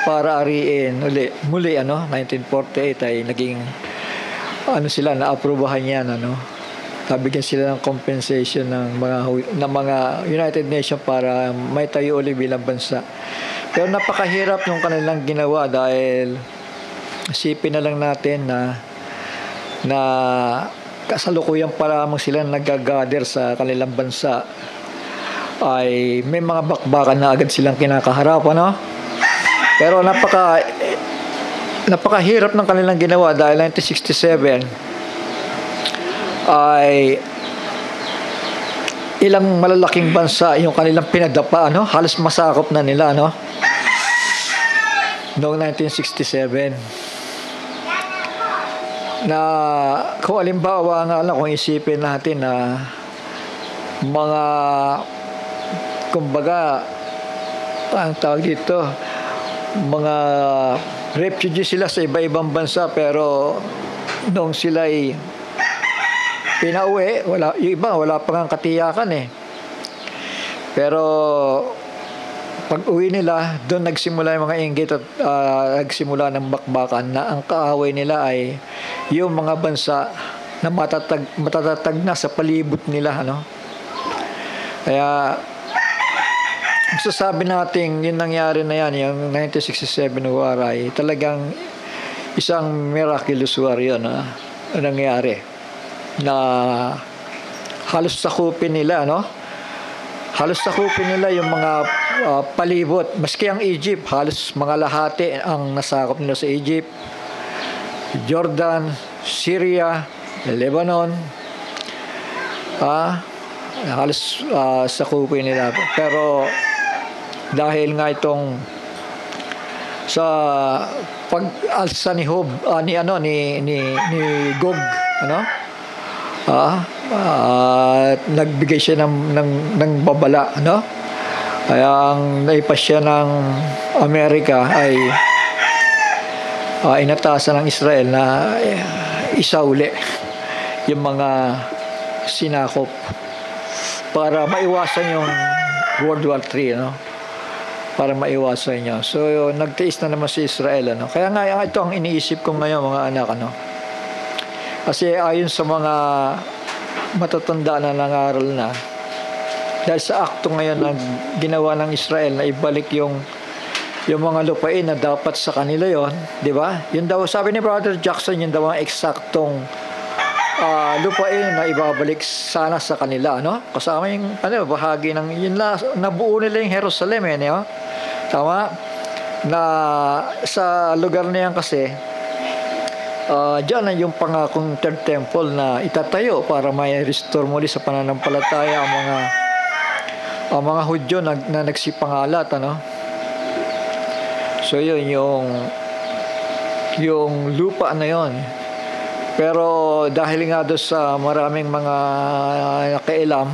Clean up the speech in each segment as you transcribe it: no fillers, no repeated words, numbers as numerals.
para ariin muli 1948 ay naging sila, naaprubahan yan, nabigyan sila ng compensation ng mga United Nations para may tayo uli bilang bansa. Pero napakahirap yung kanilang ginawa dahil isipin na lang natin na kasalukuyan pa lamang sila nag-gather sa kanilang bansa ay may mga bakbakan na agad silang kinakaharap, Pero napakahirap ng kanilang ginawa dahil 1967 ay ilang malalaking bansa yung kanilang pinadapa, halos masakop na nila, noong 1967. Na kung halimbawa nga lang, kung isipin natin na mga, kumbaga, ang tawag dito, mga refugee sila sa iba-ibang bansa, pero nung sila ay pinauwi, yung iba wala pa nga katiyakan pero pag uwi nila, doon nagsimula yung mga inggit at nagsimula ng bakbakan na ang kaaway nila ay yung mga bansa na matatatag na sa palibot nila, Kaya masasabi natin yung nangyari na yan, yung 1967 war ay talagang isang miraculous war yun, nangyari, na halos sakupin nila, halos sakupin nila yung mga palibot. Maski ang Egypt, halos mga lahati ang nasakop nila sa Egypt, Jordan, Syria, Lebanon, halos sakupin nila. Pero dahil nga itong sa pag-alsa ni Gog, nagbigay siya ng babala, kaya ang naipas siya ng Amerika ay inatasan ng Israel na isauli yung mga sinakop para maiwasan yung World War III, para maiwasan niya. So nagtiis na naman si Israel, Kaya nga ito ang iniisip ko ngayon, mga anak, Kasi ayon sa mga matatanda na nangaral na, dahil sa akto ngayon na ginawa ng Israel na ibalik yung mga lupain na dapat sa kanila yon, di ba? Yun daw, sabi ni Brother Jackson, yun daw ang eksaktong lupain na ibabalik sana sa kanila, Kasama yung bahagi ng yun nabuo nila yung Jerusalem, tama? Na sa lugar na yan kasi diyan na yung pangakong third temple na itatayo para may restore muli sa pananampalataya ang mga Hudyo na nagsipangalat, So yun yung lupa na yon. Pero dahil nga doon sa maraming mga nakailam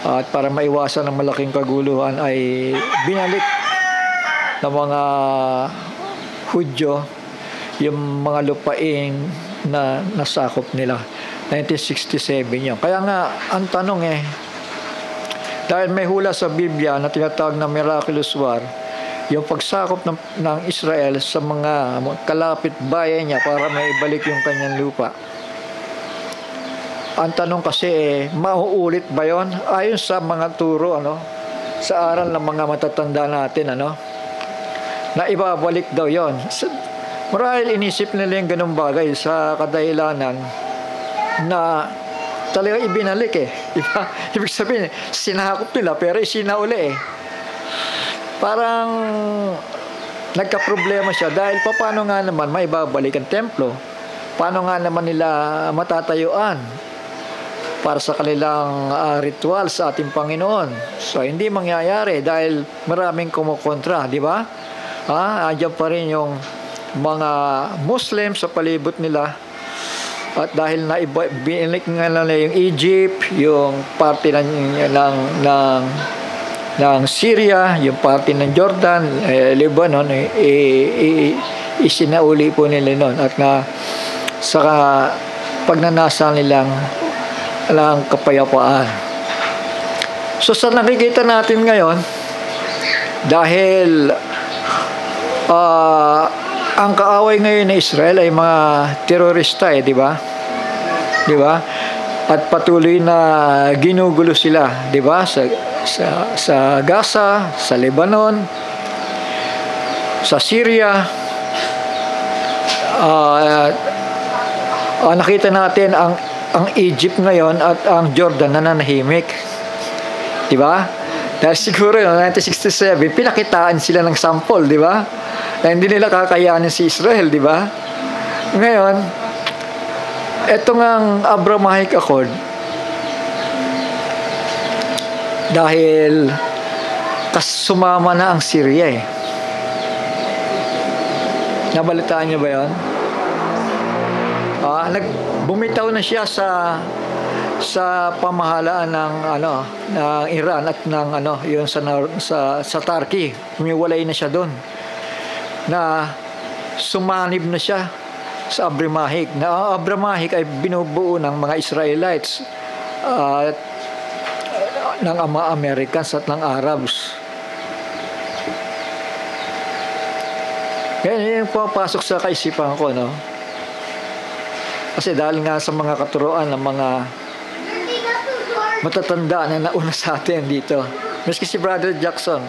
at para maiwasan ng malaking kaguluhan ay binalik ng mga Hudyo yung mga lupain na nasakop nila. 1967 yun. Kaya nga ang tanong dahil may hula sa Biblia na tinatawag na miraculous war, yung pagsakop ng Israel sa mga kalapit bayan niya para maibalik yung kanyang lupa. Ang tanong kasi mauulit ba yon? Ayon sa mga turo, sa aral ng mga matatanda natin, na ibabalik daw yon. Marahil inisip nila yung ganung bagay sa kadahilanan na talaga ibinalik Ibig sabihin, sinakop nila pero isinauli Parang nagka-problema siya dahil paano nga naman maibabalik ang templo? Paano nga naman nila matatayuan para sa kanilang ritual sa ating Panginoon? So hindi mangyayari dahil maraming kumukontra, di ba? Andiyan pa rin yung mga Muslim sa palibot nila. At dahil na binalik nga nila yung Egypt, yung parte ng Syria, yung parte ng Jordan, Lebanon, isinauli po nila noon. At sa pagnanasa nilang kapayapaan. So sa nakikita natin ngayon, dahil Ah, ang kaaway ngayon ng Israel ay mga terorista di ba? Di ba? At patuloy na ginugulo sila, di ba? Sa Gaza, sa Lebanon, sa Syria. Nakita natin ang Egypt ngayon at ang Jordan nananahimik. Di ba? Dahil siguro noong 1967, pinakitaan sila ng sample, di ba? Na hindi nila kakayanin si Israel, di ba? Ngayon, eto ngang Abrahamic Accord, dahil sumama na ang Syria eh. Nabalitaan niyo ba yun? Bumitaw na siya sa pamahalaan ng Iran at ng yun sa Turkey. Humiwalay na siya doon. Na sumanib na siya sa Abrahamic. Na ang Abrahamic ay binubuo ng mga Israelites ng mga Americans at ng Arabs. Yan yung pumapasok sa kaisipan ko, no? Kasi dahil nga sa mga katuruan ng mga matatanda na nauna sa atin dito. Maski si Brother Jackson,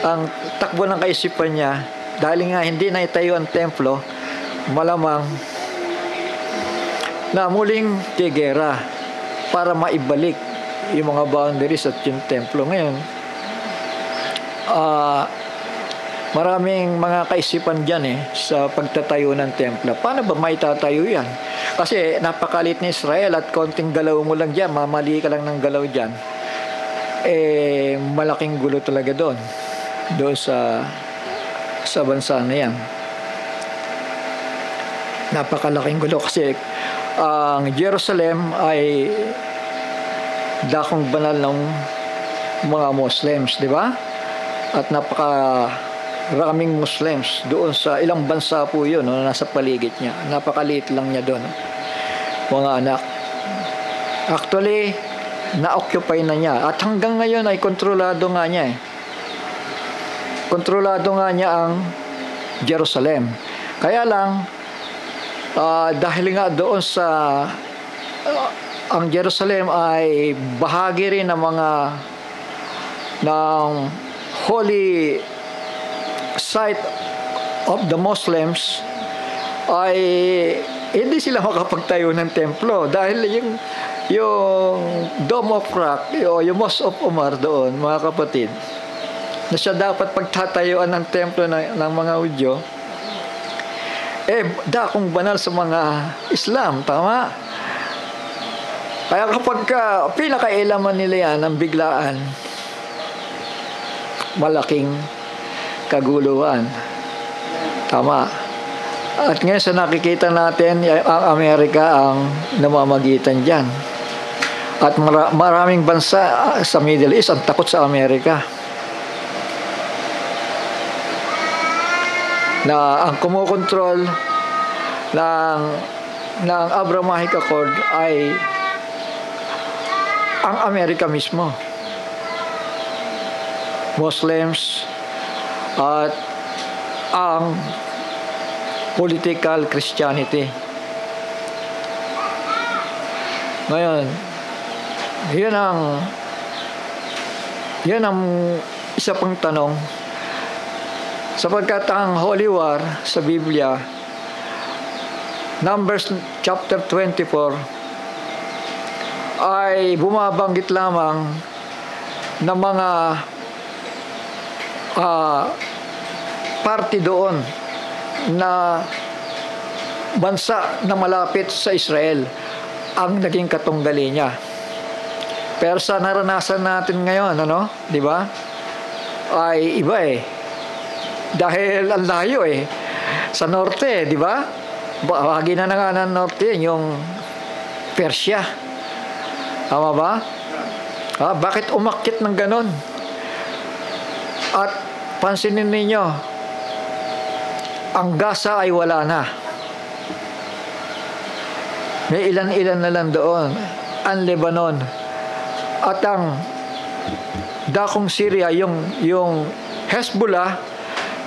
ang takbo ng kaisipan niya, dahil nga hindi na itayo ang templo, malamang na muling tigera para maibalik yung mga boundaries at yung templo. Ngayon, maraming mga kaisipan dyan sa pagtatayo ng templo. Paano ba may tatayo yan? Kasi napakalit ni Israel at konting galaw mo lang dyan, mamali ka lang ng galaw dyan, malaking gulo talaga doon sa bansa na yan. Napakalaking gulo kasi ang Jerusalem ay dakong banal ng mga Muslims, di ba? At raming Muslims doon sa ilang bansa po yun, nasa paligid niya. Napakaliit lang niya doon, mga anak. Actually, na-occupy na niya. At hanggang ngayon ay kontrolado nga niya Kontrolado nga niya ang Jerusalem. Kaya lang, dahil nga doon ang Jerusalem ay bahagi rin ng holy site of the Muslims, ay hindi sila makapagtayo ng templo dahil yung Dome of Rock o yung Mosque of Omar doon, mga kapatid, na siya dapat pagtatayuan ng templo ng mga Hudyo, dakong banal sa mga Islam, tama? Kaya kapag pinakailaman nila yan ng biglaan, malaking kaguluhan. Tama. At ngayon sa nakikita natin, ang Amerika ang namamagitan dyan. At maraming bansa sa Middle East ang takot sa Amerika. Na ang kumukontrol ng Abrahamic Accord ay ang Amerika mismo. Muslims at ang political Christianity. Ngayon, yan ang isa pang tanong, sapagkat ang Holy War sa Biblia, Numbers chapter 24, ay bumabanggit lamang ng mga party doon na bansa na malapit sa Israel ang naging katunggali niya. Pero sa naranasan natin ngayon, di ba? Ay iba dahil ang layo sa norte, di ba? Bahagi na nga ng norte yung Persia. Tama ba? Bakit umakyat ng ganon? At pansinin ninyo, ang Gaza ay wala na. May ilan-ilan na lang doon. Ang Lebanon. At ang dakong Syria, yung Hezbollah,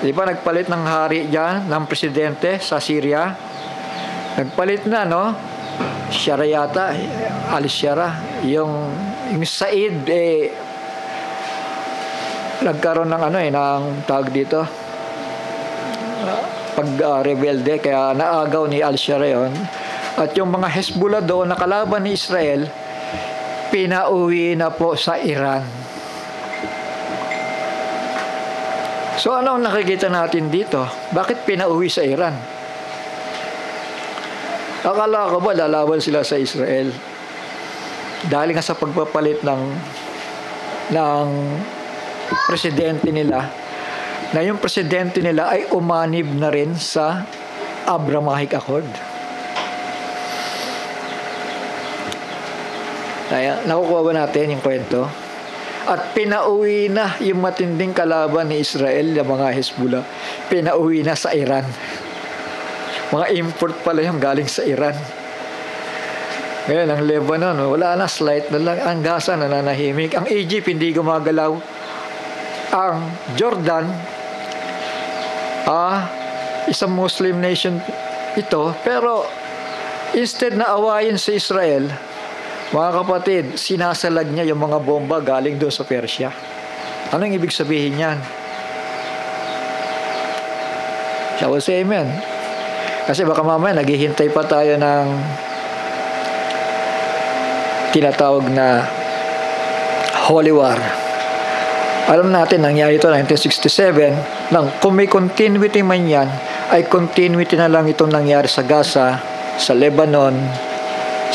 Di ba nagpalit ng hari dyan, ng presidente sa Syria? Nagpalit na, no? Shara yata, al-Shara. Yung Said, nagkaroon ng ng tawag dito, pag-rebelde, kaya naagaw ni al-Shara yun. At yung mga Hezbollah doon na kalaban ni Israel, pinauwi na po sa Iran. So ano ang nakikita natin dito? Bakit pinauwi sa Iran? Akala ko ba lalaban sila sa Israel? Dahil nga sa pagpapalit ng presidente nila, na yung presidente nila ay umanib na rin sa Abrahamic Accord. Kaya, nakukuha ba natin yung kwento? At pinauwi na yung matinding kalaban ni Israel, yung mga Hezbollah, pinauwi na sa Iran. Mga import pala yung galing sa Iran. Ngayon, ang Lebanon, wala na, slight na lang. Ang Gaza, nananahimik. Ang Egypt, hindi gumagalaw. Ang Jordan, isang Muslim nation ito, pero instead na awayin si Israel, mga kapatid, sinasalag niya yung mga bomba galing doon sa Persia. Anong ibig sabihin yan? Shall we say amen? Kasi baka mamaya naghihintay pa tayo ng tinatawag na Holy War. Alam natin, nangyari ito 1967, nang kung may continuity man yan, ay continuity na lang itong nangyari sa Gaza, sa Lebanon,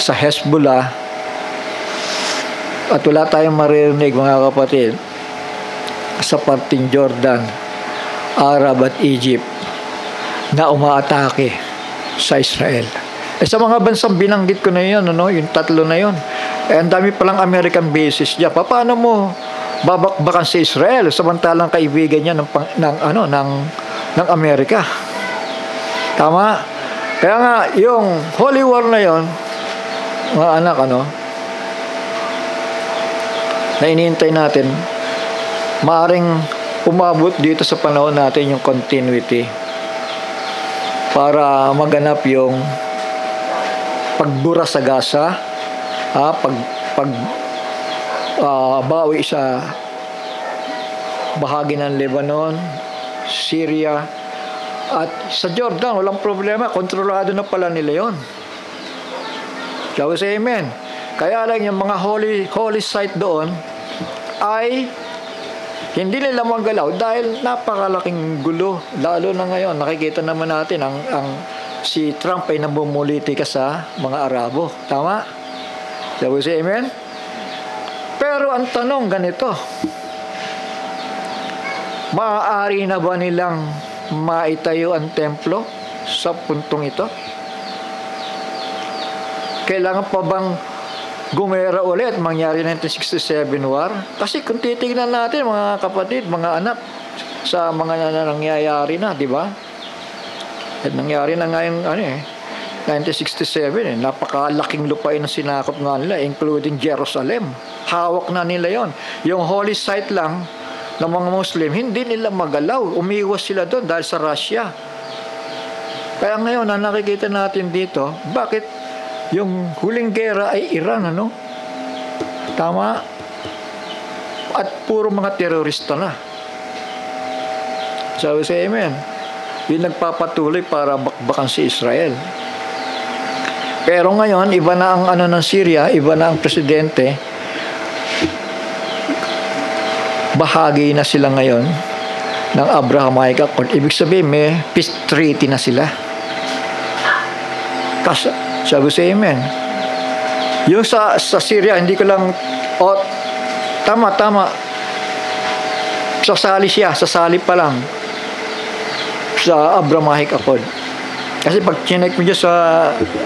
sa Hezbollah, at wala tayong maririnig, mga kapatid, sa parting Jordan, Arab at Egypt na umaatake sa Israel. Sa mga bansang binanggit ko na yun, yung tatlo na yun, ang dami palang American bases dyan. Paano mo babakbakan sa Israel samantalang kaibigan niya ng Amerika? Tama? Kaya nga, yung Holy War na yun, mga anak, na inihintay natin, maaring umabot dito sa panahon natin yung continuity para maganap yung pagbura sa Gaza, bawi sa bahagi ng Lebanon, Syria, at sa Jordan, walang problema, kontrolado na pala nila yon. Shall we say amen? Kaya lang yung mga holy site doon ay hindi nila magalaw dahil napakalaking gulo. Lalo na ngayon, nakikita naman natin si Trump ay namumulitika sa mga Arabo. Tama? Shall we say amen? Pero ang tanong ganito, maaari na ba nilang maitayo ang templo sa puntong ito? Kailangan pa bang gumera ulit, mangyari 1967 war? Kasi kung titignan natin, mga kapatid, mga anak, sa mga nangyayari na, di ba? At nangyari na ngayon, 1967, napakalaking lupain na sinakop nga nila, including Jerusalem. Hawak na nila yon. Yung holy site lang ng mga Muslim, hindi nila magalaw. Umiwas sila doon dahil sa Russia. Kaya ngayon, na nakikita natin dito, bakit yung huling gera ay Iran, Tama? At puro mga terorista na. So, say amen. Yung nagpapatuloy para bakbakan si Israel. Pero ngayon, iba na ang ng Syria, iba na ang presidente. Bahagi na sila ngayon ng Abrahamic Accord. Ibig sabihin, may peace treaty na sila. Kasi, sabi sa amen. Yung sa Syria, hindi ko lang, tama. Sasali pa lang sa Abrahamic Accord. Kasi pag chinek mo dyan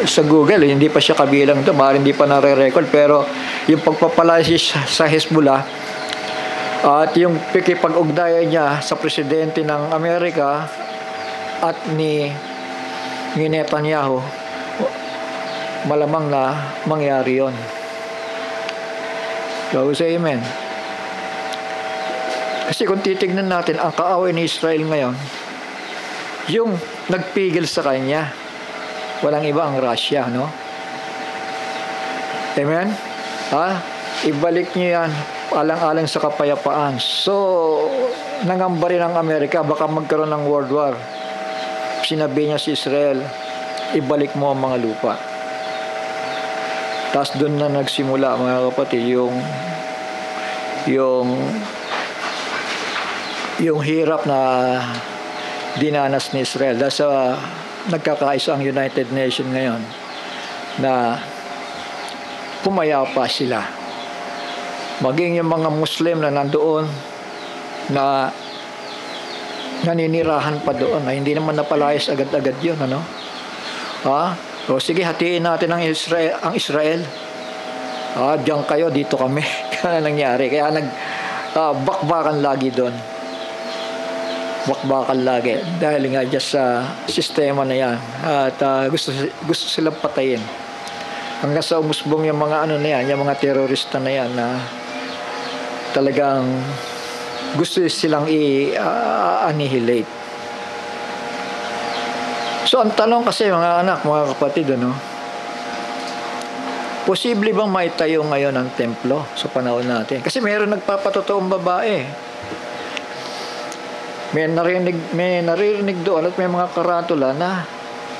sa Google, hindi pa siya kabilang ito, mahal hindi pa nare-record, pero yung pagpapalasis sa Hezbollah at yung pikipag-ugnayan niya sa presidente ng Amerika at ni Netanyahu, malamang na mangyari yon. So, say amen. Kasi kung titignan natin, ang kaaway ni Israel ngayon, yung nagpigil sa kanya, walang iba ang Russia, no? Amen? Ibalik niyo yan, alang-alang sa kapayapaan. So, nangamba rin ang Amerika, baka magkaroon ng World War. Sinabi niya si Israel, ibalik mo ang mga lupa. Tapos doon na nagsimula, mga kapatid, yung hirap na dinanas ni Israel. Dahil sa nagkakaisa ang United Nations ngayon na pumayapa sila. Maging yung mga Muslim na nandoon na naninirahan pa doon, na hindi naman napalayas agad-agad yun, ano? O sige, hatiin natin ang Israel. Diyan kayo, dito kami. Kaya nangyari. Kaya bakbakan lagi doon. Bakbakan lagi. Dahil nga dyan sa sistema na yan. At gusto silang patayin. Hanggang sa umusbong yung mga na yan, yung mga terorista na yan na talagang gusto silang i-annihilate. So, ang tanong kasi mga anak, mga kapatid, posible bang maitayo ngayon ang templo sa panahon natin? Kasi mayroon nagpapatotoong babae. May naririnig doon at may mga karatula na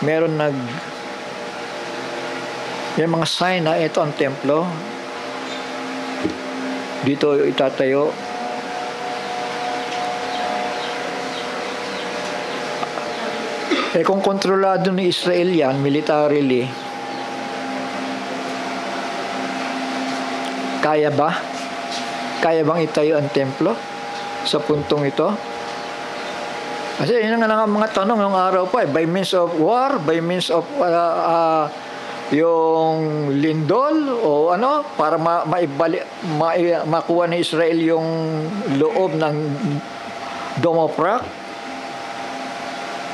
mayroon may mga sign na ito ang templo. Dito itatayo. Kung kontrolado ni Israel yan, militarily, kaya ba? Kaya bang itayo ang templo sa puntong ito? Kasi yun nga mga tanong ng araw pa, by means of war, by means of yung lindol, o para makuha ni Israel yung loob ng Dome of Rock.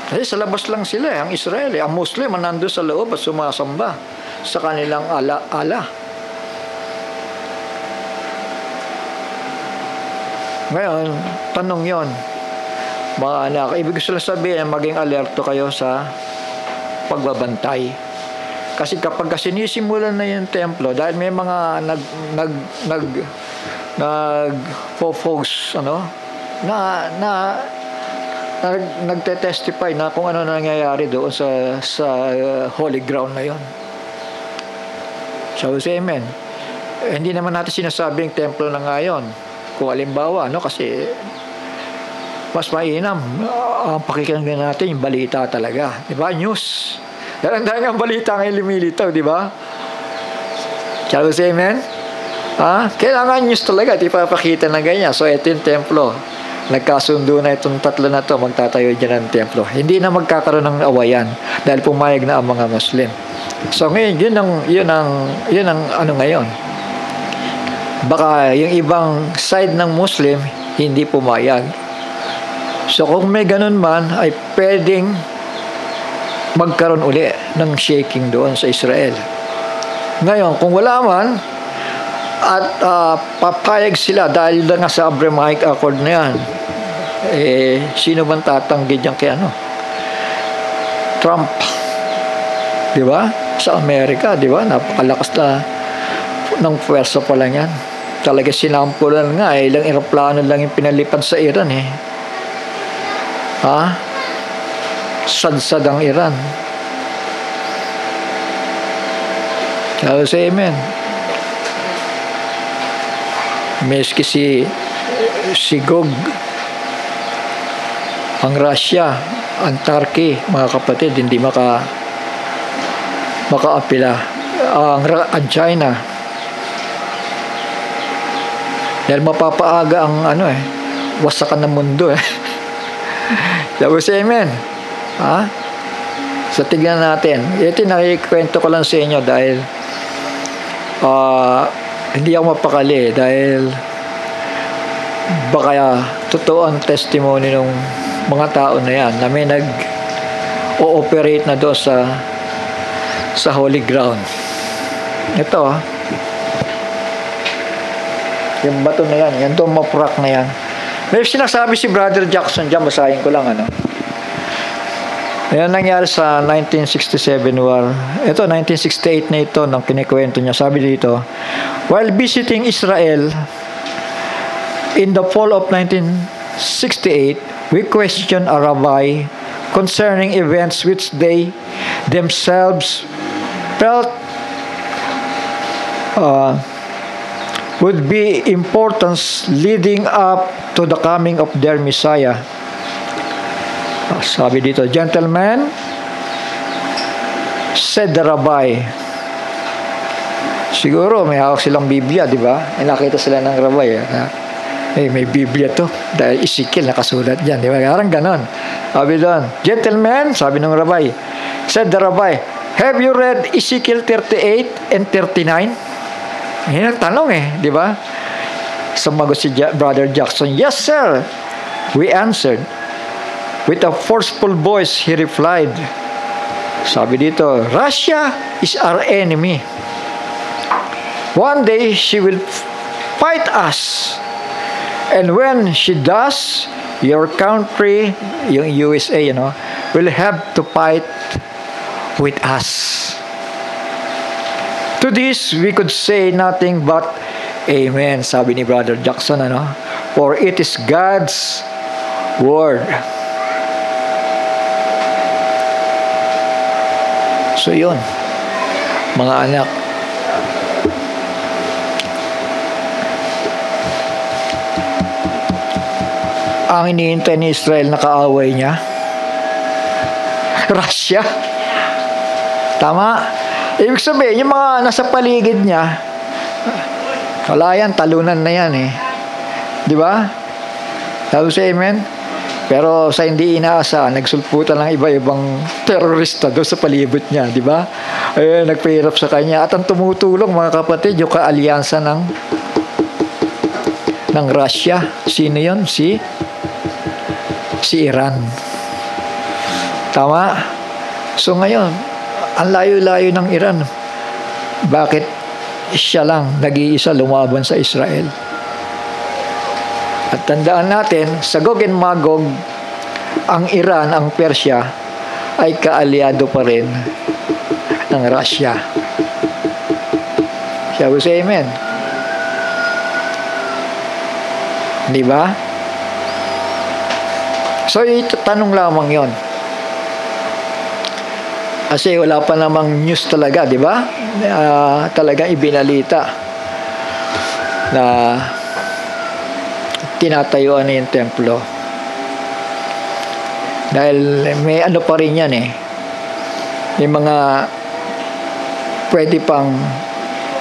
Kasi sa labas lang sila, ang Israel. Ang Muslim ang nandun sa loob at sumasamba sa kanilang ala. Ngayon, tanong yon, mga anak, ibig ko sabihin, maging alerto kayo sa pagbabantay. Kasi kapag sinisimulan na yung templo, dahil may mga nagpo-folks, nagte-testify na kung ano nangyayari doon sa holy ground na yon. So, say amen. Hindi naman natin sinasabing templo na ngayon. Kung halimbawa, kasi mas mainam ang pakikinggan natin yung balita talaga. Di ba? News. Dahil ang balita ngayon lumilitaw, di ba? So, say amen. Kailangan news talaga. Di papakita na ganyan. So, ito yung templo. Nagkasundo na itong tatlo na to, magtatayo dyan ng templo. Hindi na magkakaroon ng awayan dahil pumayag na ang mga Muslim. So ngayon, yun ang ngayon. Baka yung ibang side ng Muslim hindi pumayag. So kung may ganun man, ay pwedeng magkaroon uli ng shaking doon sa Israel. Ngayon, kung wala man, at papayag sila dahil nga sa Abrahamic Accord na yan, sino bang tatanggi dyan kay Trump? Di ba? Sa Amerika, di ba? Napakalakas na ng pwersa pa lang yan. Talaga sinampulan nga, ilang aeroplano lang yung pinalipad sa Iran Sadsad ang Iran. Kaya say amen. Meski si Gog, ang Russia, ang Turkey, mga kapatid, hindi makaapila. Ang China, dahil mapapaaga ang wasakan ng mundo Tapos amen. So tignan natin. Ito nakikwento ko lang sa inyo dahil hindi ako mapakali dahil baka totoo ang testimony ng mga tao na yan na may nag-ooperate na doon sa holy ground. Ito yung bato na yan, yung Dome of Rock na yan, May sinasabi si Brother Jackson dyan, basahin ko lang, ano. Ayan nangyari sa 1967 war. Ito, 1968 na ito, nang kinikwento niya. Sabi dito, while visiting Israel in the fall of 1968, we questioned a rabbi concerning events which they themselves felt would be importance leading up to the coming of their Messiah. Sabi dito, gentlemen, said the rabbi. Siguro may hawak silang Biblia, di ba? Nakita sila ng rabbi. May Biblia to. Dahil Ezekiel nakasulat dyan, di ba? Parang ganon. Sabi doon, gentlemen, sabi ng rabbi, said the rabbi, have you read Ezekiel 38 and 39? Yan ang tanong di ba? Sumagot si Brother Jackson, yes sir, we answered. With a forceful voice, he replied, sabi dito, Russia is our enemy. One day, she will fight us. And when she does, your country, yung USA, will have to fight with us. To this, we could say nothing but Amen, sabi ni Brother Jackson, for it is God's word. So yun, mga anak, ang iniintay ni Israel na kaaway niya, Russia. Tama? Ibig sabihin, yung mga nasa paligid niya, wala yan, talunan na yan Di ba? Sabi sa amen? Pero sa hindi inaasa, nagsulputan ng iba-ibang terorista doon sa palibot niya, di ba? Nagpahirap sa kanya. At ang tumutulong, mga kapatid, yung kaalyansa ng Russia. Sino yun? Si Iran. Tama? So ngayon, ang layo-layo ng Iran. Bakit siya lang nag-iisa lumaban sa Israel? At tandaan natin, sa Gog and Magog, ang Iran, ang Persia, ay kaalyado pa rin ng Russia. Shall we say amen? Di ba? So, tanong lamang yon. Kasi wala pa namang news talaga, di ba? Talagang ibinalita na tinatayuan na yung templo. Dahil may pa rin yan may mga pwede pang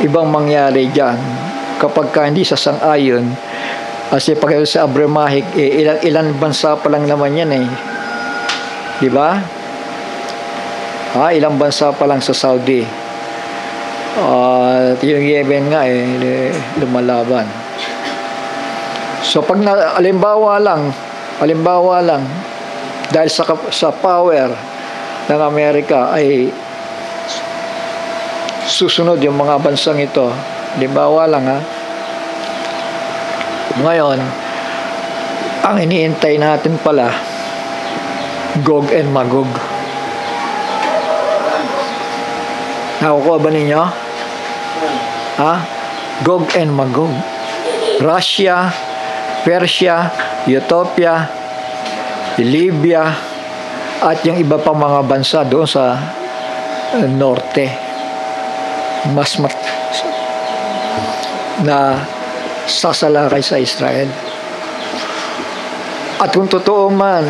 ibang mangyari dyan kapag hindi sasang-ayon. Kasi pag sa Abrahamic, ilan bansa pa lang naman yan di ba? Ilang bansa pa lang sa Saudi. Yung Yemen nga lumalaban. So pag halimbawa lang dahil sa power ng Amerika ay susunod yung mga bansang ito, halimbawa lang ngayon ang iniintay natin pala Gog and Magog. Nakukuha ba ninyo? Gog and Magog. Russia, Persia, Ethiopia, Libya, at yung iba pang mga bansa doon sa norte. Na sasalakay sa Israel. At kung totoo man,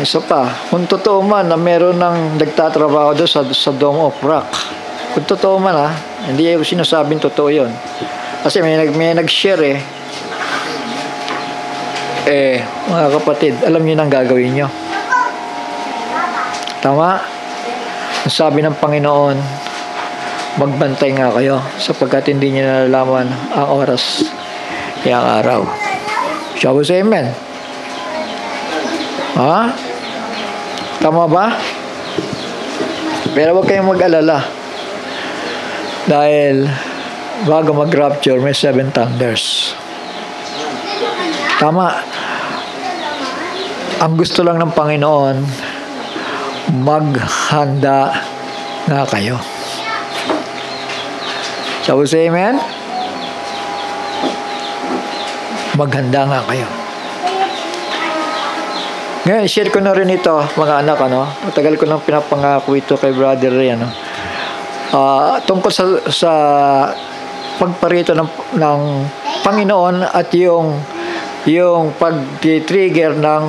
kung totoo man na meron ng nagtatrabaho doon sa Dome of Rock, kung totoo man hindi ko sinasabing totoo yun. Kasi may nag-share mga kapatid, alam niyo nang gagawin niyo. Tama? Ang sabi ng Panginoon, magbantay nga kayo sapagkat hindi niyo nalalaman ang oras ang araw. Shall we say amen? Tama ba? Pero huwag kayong mag-alala dahil bago mag-rapture may 7 thunders. Tama. Ang gusto lang ng Panginoon, maghanda nga kayo. Shall we say amen? Maghanda nga kayo. Ngayon, share ko na rin ito, mga anak, matagal ko nang pinapangako ito kay Brother Ray, tungkol sa pagparito ng Panginoon at yung pag-trigger ng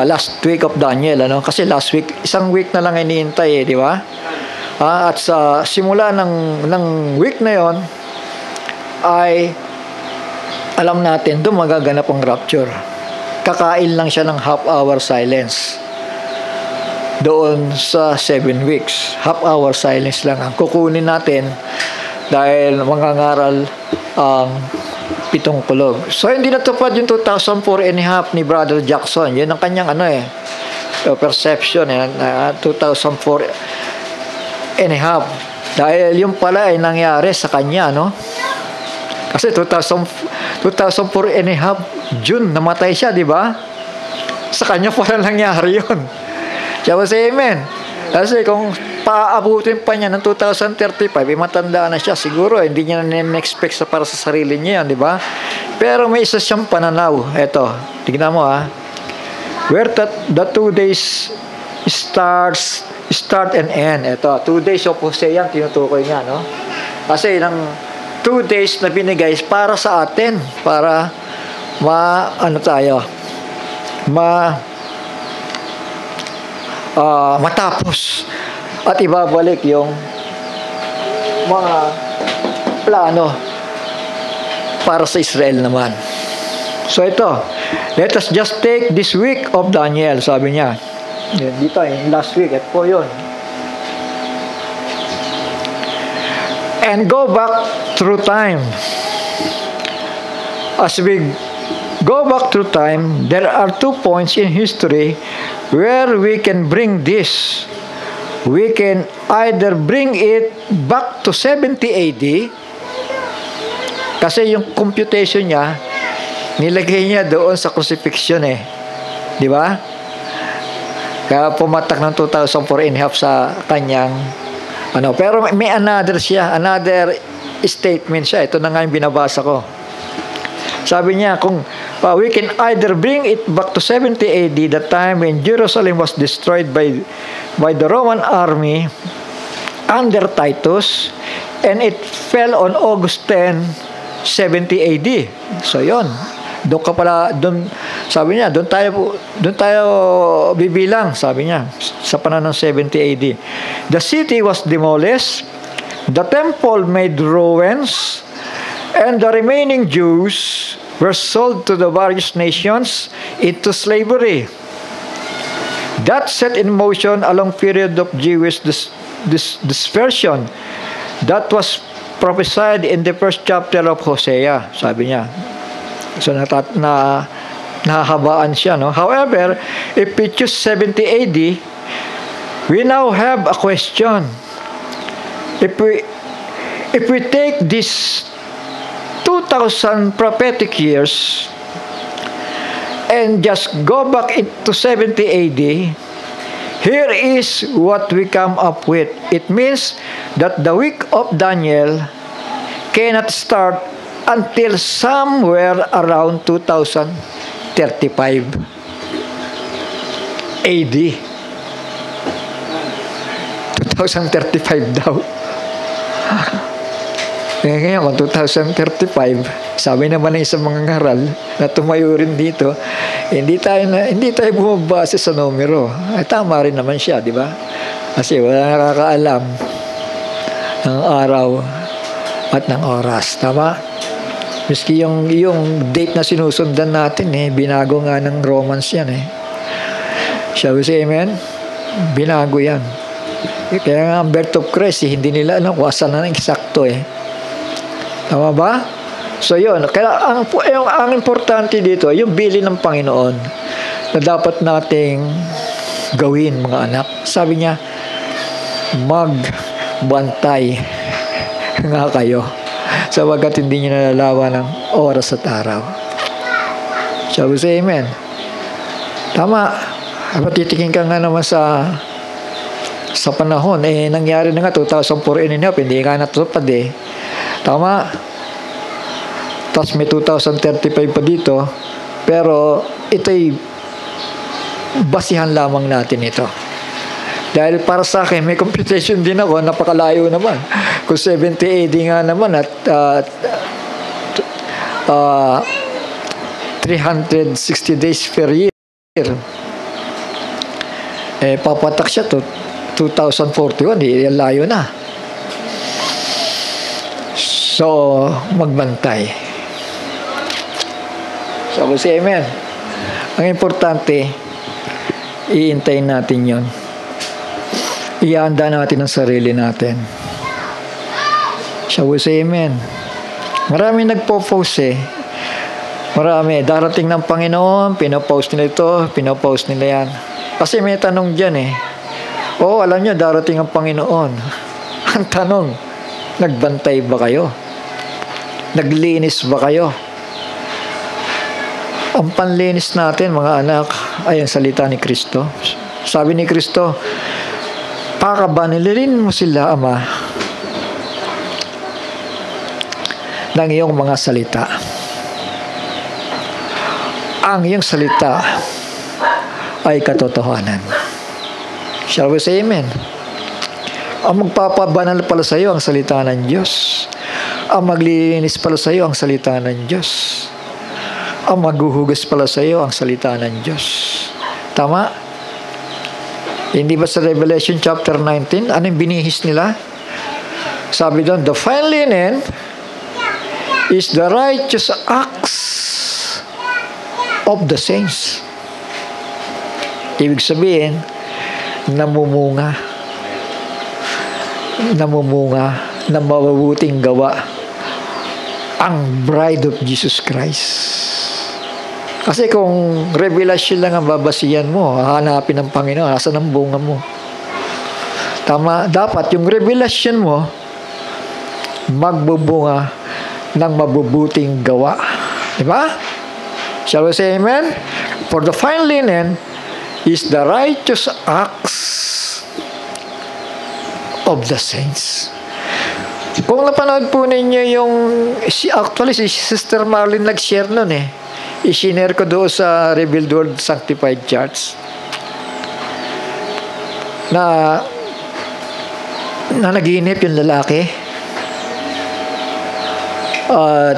last week of Daniel, kasi last week, isang week na lang iniintay, di ba? At sa simula ng week na yon ay alam natin doon magaganap ang rapture. Kakain lang siya ng half-hour silence doon sa 7 weeks. Half-hour silence lang ang kukunin natin dahil mangangaral ang 7 kulog. So, hindi natupad yung 2004 and a half ni Brother Jackson. Yun ang kanyang perception. 2004 and a half. Dahil yung pala ay nangyari sa kanya, Kasi 2004 and a half, June, namatay siya, di ba? Sa kanya pala nangyari yun. Siya ba say amen? Kasi kung paabutin pa niya ng 2035, matanda na siya. Siguro, hindi niya na-expect para sa sarili niya yan, di ba? Pero may isa siyang pananaw. Eto, tignan mo where the 2 days start and end. Eto, 2 days of Hosea, tinutukoy niya, Kasi ng 2 days na binigay para sa atin, para matapos at ibabalik yung mga plano para sa Israel naman. So ito, let us just take this week of Daniel, sabi niya. Dito, last week, at po yun. And go back through time. As we go back through time, there are 2 points in history where we can bring this. We can either bring it back to 70 AD, kasi yung computation niya, nilagay niya doon sa crucifixion Di ba? Kaya pumatak ng 2004 and a half sa kanyang pero may another statement siya. Ito na nga yung binabasa ko. Sabi niya, we can either bring it back to 70 AD, the time when Jerusalem was destroyed by the Roman army under Titus, and it fell on August 10, 70 AD. So yon. Sabi niya, doon tayo bibilang, sabi niya, sa panahon ng 70 AD. The city was demolished, the temple made ruins, and the remaining Jews were sold to the various nations into slavery. That set in motion a long period of Jewish dispersion that was prophesied in the first chapter of Hosea, sabi niya. So nahahabaan siya, However, if we choose 70 AD, we now have a question. If we take these 2,000 prophetic years and just go back into 70 AD, here is what we come up with. It means that the week of Daniel cannot start until somewhere around 2035 AD. 2035 daw. Ngayon, 2035, sabi naman ng isang mga ngaral na tumayo rin dito, hindi tayo bumabase sa numero. Ay, tama rin naman siya, di ba? Kasi wala nakakaalam ng araw at ng oras. Tama? Miski yung date na sinusundan natin, binago nga ng Romans yan. Shall we say amen? Binago yan. Kaya nga ang birth of Christ, hindi nila alam kung asan na ng eksakto. Tama ba? So yun, kaya ang importante dito, yung bilin ng Panginoon na dapat nating gawin, mga anak. Sabi niya, magbantay nga kayo, sabagat hindi niyo nalalaman ng oras at araw. Shall we say amen? Tama. Matitikin ka nga naman sa panahon. Nangyari na nga, 2004 hindi nga natupad Tama. Tapos may 2035 pa dito. Pero ito'y basihan lamang natin ito. Dahil para sa akin, may computation din ako, napakalayo naman. Kung 70 AD nga naman at 360 days per year, papatak siya to 2041, layo na. So, magbantay. So, kasi amen. Ang importante, iintayin natin yon. Ihanda natin ang sarili natin. Shall we say amen? Marami nagpo-post Marami. Darating ng Panginoon, pinopost nila ito, pinopost nila yan. Kasi may tanong dyan alam nyo, darating ang Panginoon. Ang tanong, nagbantay ba kayo? Naglinis ba kayo? Ang panlinis natin, mga anak, ay ang salita ni Kristo. Sabi ni Kristo, pakabanilin mo sila, Ama, ng iyong mga salita. Ang iyong salita ay katotohanan. Shall we say amen? Ang magpapabanal pala sa iyo ang salita ng Diyos. Ang maglilinis pala sa iyo ang salita ng Diyos. Ang maghuhugas pala sa iyo ang salita ng Diyos. Tama? Hindi ba sa Revelation chapter 19, anong binihis nila? Sabi doon, the fine linen is the righteous acts of the saints. Ibig sabihin, namumunga ng mabubuting gawa ang bride of Jesus Christ. Kasi kung revelation lang ang babasihan mo, hahanapin ng Panginoon, asan ang bunga mo? Tama, dapat yung revelation mo magbubunga ng mabubuting gawa. Diba? Shall we say amen? For the fine linen is the righteous acts of the saints. Kung napanood po ninyo yung actually si Sister Marlene nag-share nun i-share ko doon sa Revealed Word Sanctified Church na naginip yung lalaki at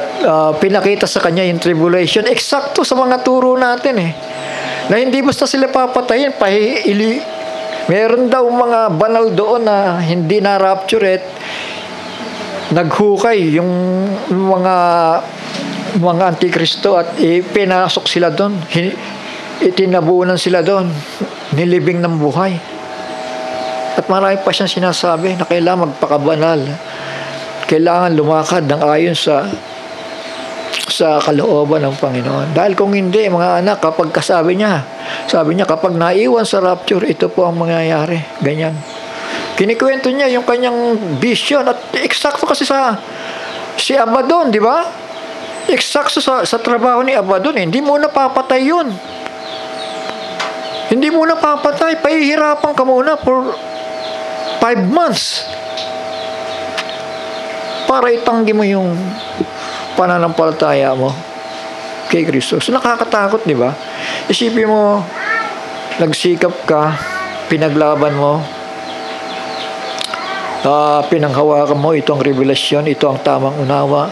pinakita sa kanya yung tribulation eksakto sa mga turo natin na hindi basta sila papatayin meron daw mga banal doon na hindi na rapture naghukay yung mga antikristo at pinasok sila doon, itinabunan sila doon, nilibing ng buhay. At marami pa siyang sinasabi na kailangan magpakabanal, kailangan lumakad ng ayon sa kalooban ng Panginoon. Dahil kung hindi, mga anak, kapag sabi niya, kapag naiwan sa rapture, ito po ang mangyayari. Ganyan. Kinikwento niya yung kanyang vision at eksakto kasi si Abaddon, di ba? Eksakto sa trabaho ni Abaddon hindi mo napapatay yun. Hindi mo napapatay. Pahihirapan ka muna for 5 months para itanggi mo yung pananampalataya mo kay Kristo. So, nakakatakot, di ba? Isipin mo, nagsikap ka, pinaglaban mo, pinanghawakan mo, ito ang revelasyon, ito ang tamang unawa.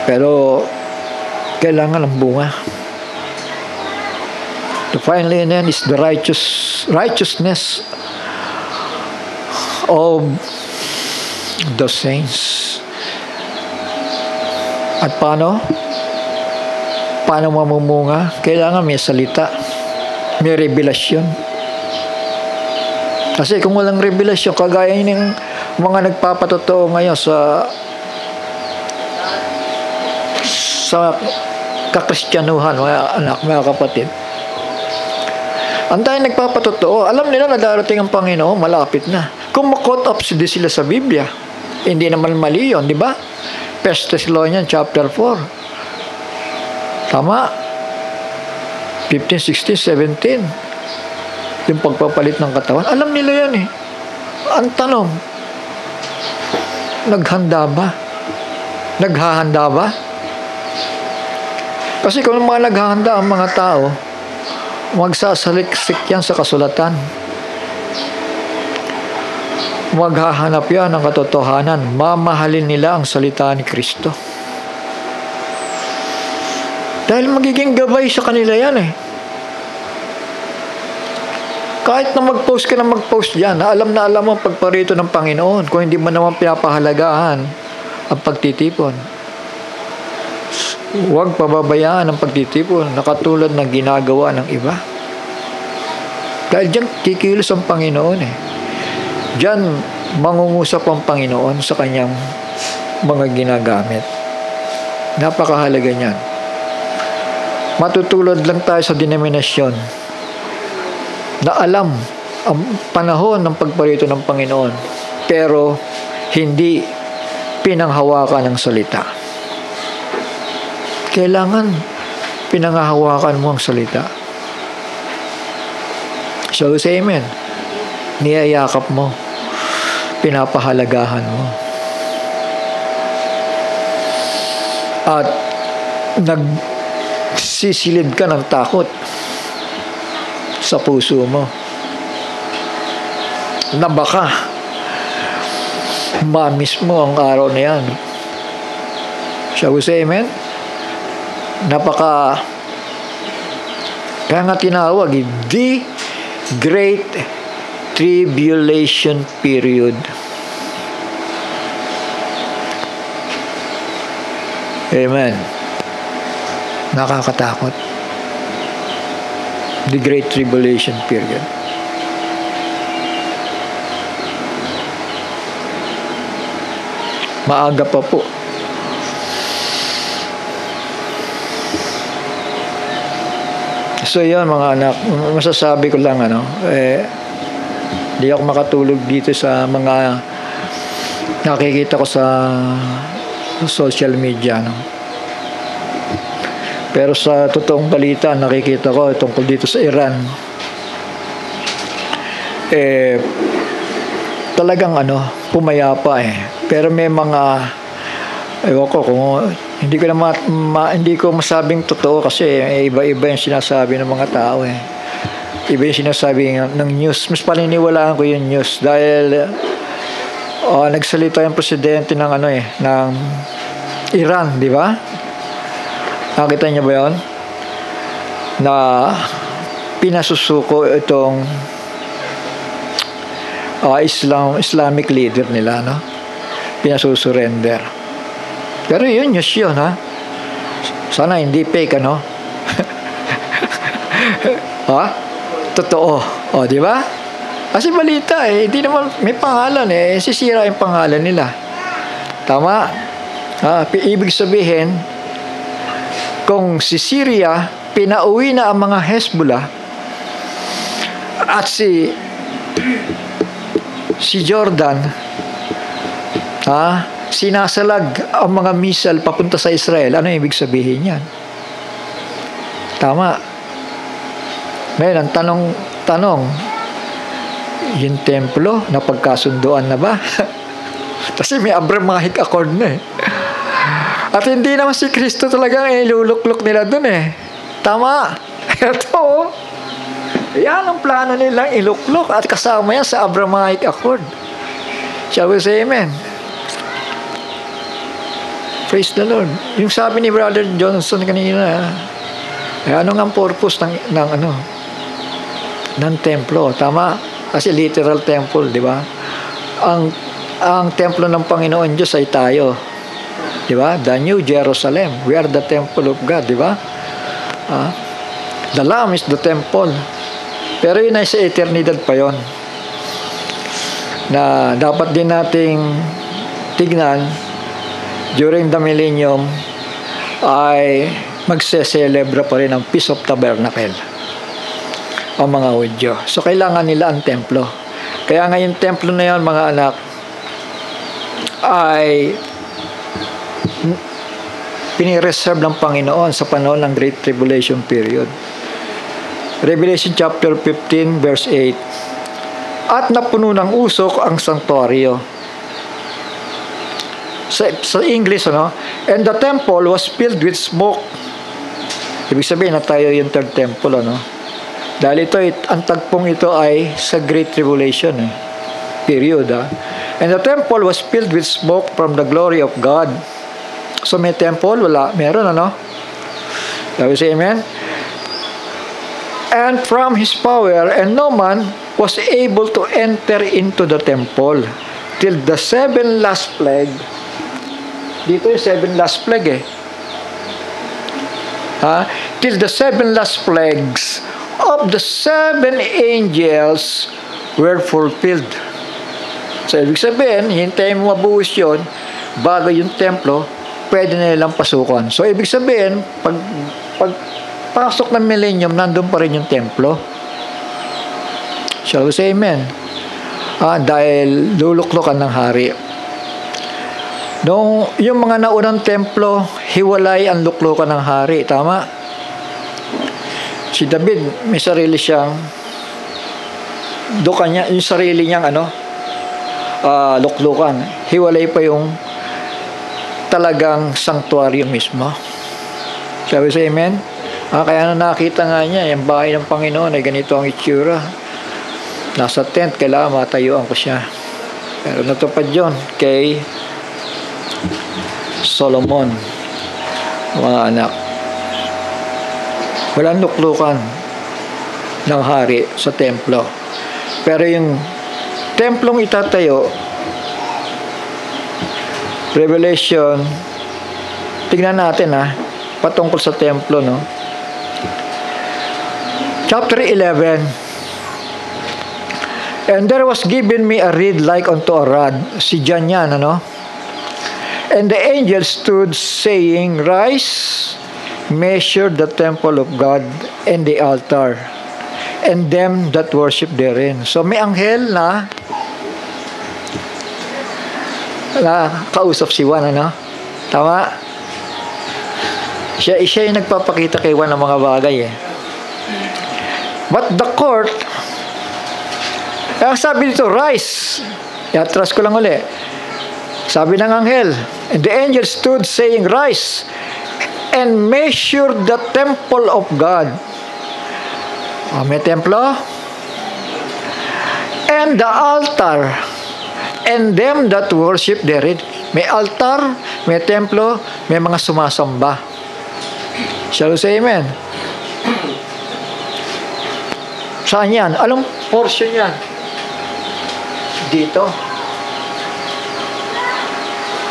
Pero, kailangan ng bunga. The fine linen is the righteousness of the saints. At paano? Paano mamumunga? Kailangan may salita. May revelasyon. Kasi kung walang revelasyon, kagaya ng mga nagpapatotoo ngayon sa kakristyanuhan, mga anak, mga kapatid. Ang tayo nagpapatotoo, alam nila na darating ang Panginoon, malapit na. Kung ma-caught up sila sa Biblia, hindi naman mali yun, di ba? 1 Thessalonians chapter 4. Tama? 15, 16, 17. Yung pagpapalit ng katawan. Alam nila yan eh. Ang tanong, naghanda ba? Naghahanda ba? Kasi kung mga naghahanda ang mga tao, magsasaliksik yan sa kasulatan. Maghahanap yan ng katotohanan. Mamahalin nila ang salita ni Kristo. Dahil magiging gabay sa kanila yan eh. Kahit na mag-post ka na mag-post yan, na alam mo ang pagparito ng Panginoon, kung hindi mo naman pinapahalagahan ang pagtitipon. Huwag pababayaan ang pagtitipon na katulad ng ginagawa ng iba. Dahil dyan kikilos ang Panginoon eh. Dyan mangungusap ang Panginoon sa kanyang mga ginagamit. Napakahalaga niyan. Matutulad lang tayo sa denominasyon na alam ang panahon ng pagparito ng Panginoon pero hindi pinanghawakan ng salita. Kailangan pinanghahawakan mo ang salita. So say amen. Niyayakap mo. Pinapahalagahan mo. At nagsisilid ka ng takot sa puso mo na baka ma-miss mo ang araw na yan. Shall we say amen? Kaya nga tinawag the Great Tribulation Period. Amen. Nakakatakot. The Great Tribulation Period. Maaga pa po. So yun mga anak, masasabi ko lang di ako makatulog dito sa mga nakikita ko sa social media pero sa totoong balita nakikita ko tungkol dito sa Iran talagang pumayapa pero may mga ewan ko kung hindi ko masabing totoo kasi iba-iba yung sinasabi ng mga tao Iba yung sinasabi ng news. Mas paniniwalaan ko yung news dahil nagsalita yung presidente ng ng Iran, di ba? Nakita niyo ba yun? Na pinasusuko itong Islamic leader nila, pinasusurrender. Pero yun, news yun, Sana hindi fake, Totoo. Di ba? Kasi balita hindi naman may pangalan sisira yung pangalan nila. Tama? Ibig sabihin, kung si Syria pinauwi na ang mga Hezbollah at si Jordan sinasalag ang mga missile papunta sa Israel, ano ibig sabihin yan? Tama. Ngayon, ang tanong, yung templo, napagkasunduan na ba? Kasi may Abrahamic Accord na At hindi naman si Kristo talagang iluluklok nila dun Tama. Ito, yan ang plano nilang iluklok at kasama yan sa Abrahamic Accord. Shall we say amen? Praise the Lord. Yung sabi ni Brother Johnson kanina, ano nga ang purpose ng templo? Tama? Kasi literal temple, di ba? Ang templo ng Panginoon Diyos ay tayo. Di ba? The New Jerusalem. We are the temple of God, di ba? The Lamb is the temple. Pero yun ay sa eternidad pa yon. Na dapat din nating tignan during the millennium ay magse-celebra pa rin ang Feast of Tabernacle ang mga Hudyo. So kailangan nila ang templo. Kaya nga yung templo na yan, mga anak, ay pinireserve ng Panginoon sa panahon ng Great Tribulation Period. Revelation chapter 15 verse 8. At napuno ng usok ang sanctuaryo. Sa English, and the temple was filled with smoke. Ibig sabihin na tayo yung third temple, dahil ang tagpong ito ay sa Great Tribulation, period, And the temple was filled with smoke from the glory of God. So may temple? Wala. Meron, Shall we say amen? And from his power, and no man was able to enter into the temple till the 7 last plague. Dito yung 7 last plague, till the 7 last plagues of the 7 angels were fulfilled. So, ibig sabihin, hintayin mo mabuhos yun, bago yung templo, pwede na nilang pasukan. So, ibig sabihin, pag pasok ng millennium, nandun pa rin yung templo. Shall we say amen? Dahil luluklukan ng hari. Yung mga naunang templo, hiwalay ang luklukan ng hari. Tama? Si David, may sarili siyang yung sarili niyang luklukan. Hiwalay pa yung talagang sanctuary mismo. Shall we say amen? Kaya nakita nga niya, yung bahay ng Panginoon ay ganito ang itsura. Nasa tent, kailangan matayuan ko siya. Pero natupad yun kay Solomon, mga anak. Walang luklukan ng hari sa templo. Pero yung templong itatayo, Revelation, tignan natin patungkol sa templo, Chapter 11. And there was given me a reed like unto a rod. Si John yan, And the angel stood saying, Rise, measure the temple of God and the altar, and them that worship therein. So may anghel na kausap si Juan, Tama? Siya yung nagpapakita kay Juan ng mga bagay, But the court, ang sabi dito, rise. Iatras ko lang uli. Sabi ng anghel, and the angel stood saying, Rise, and measure the temple of God. May templo? And the altar, and them that worship therein. May altar, may templo, may mga sumasamba. Shall we say amen? Saan yan? Anong portion yan? Dito.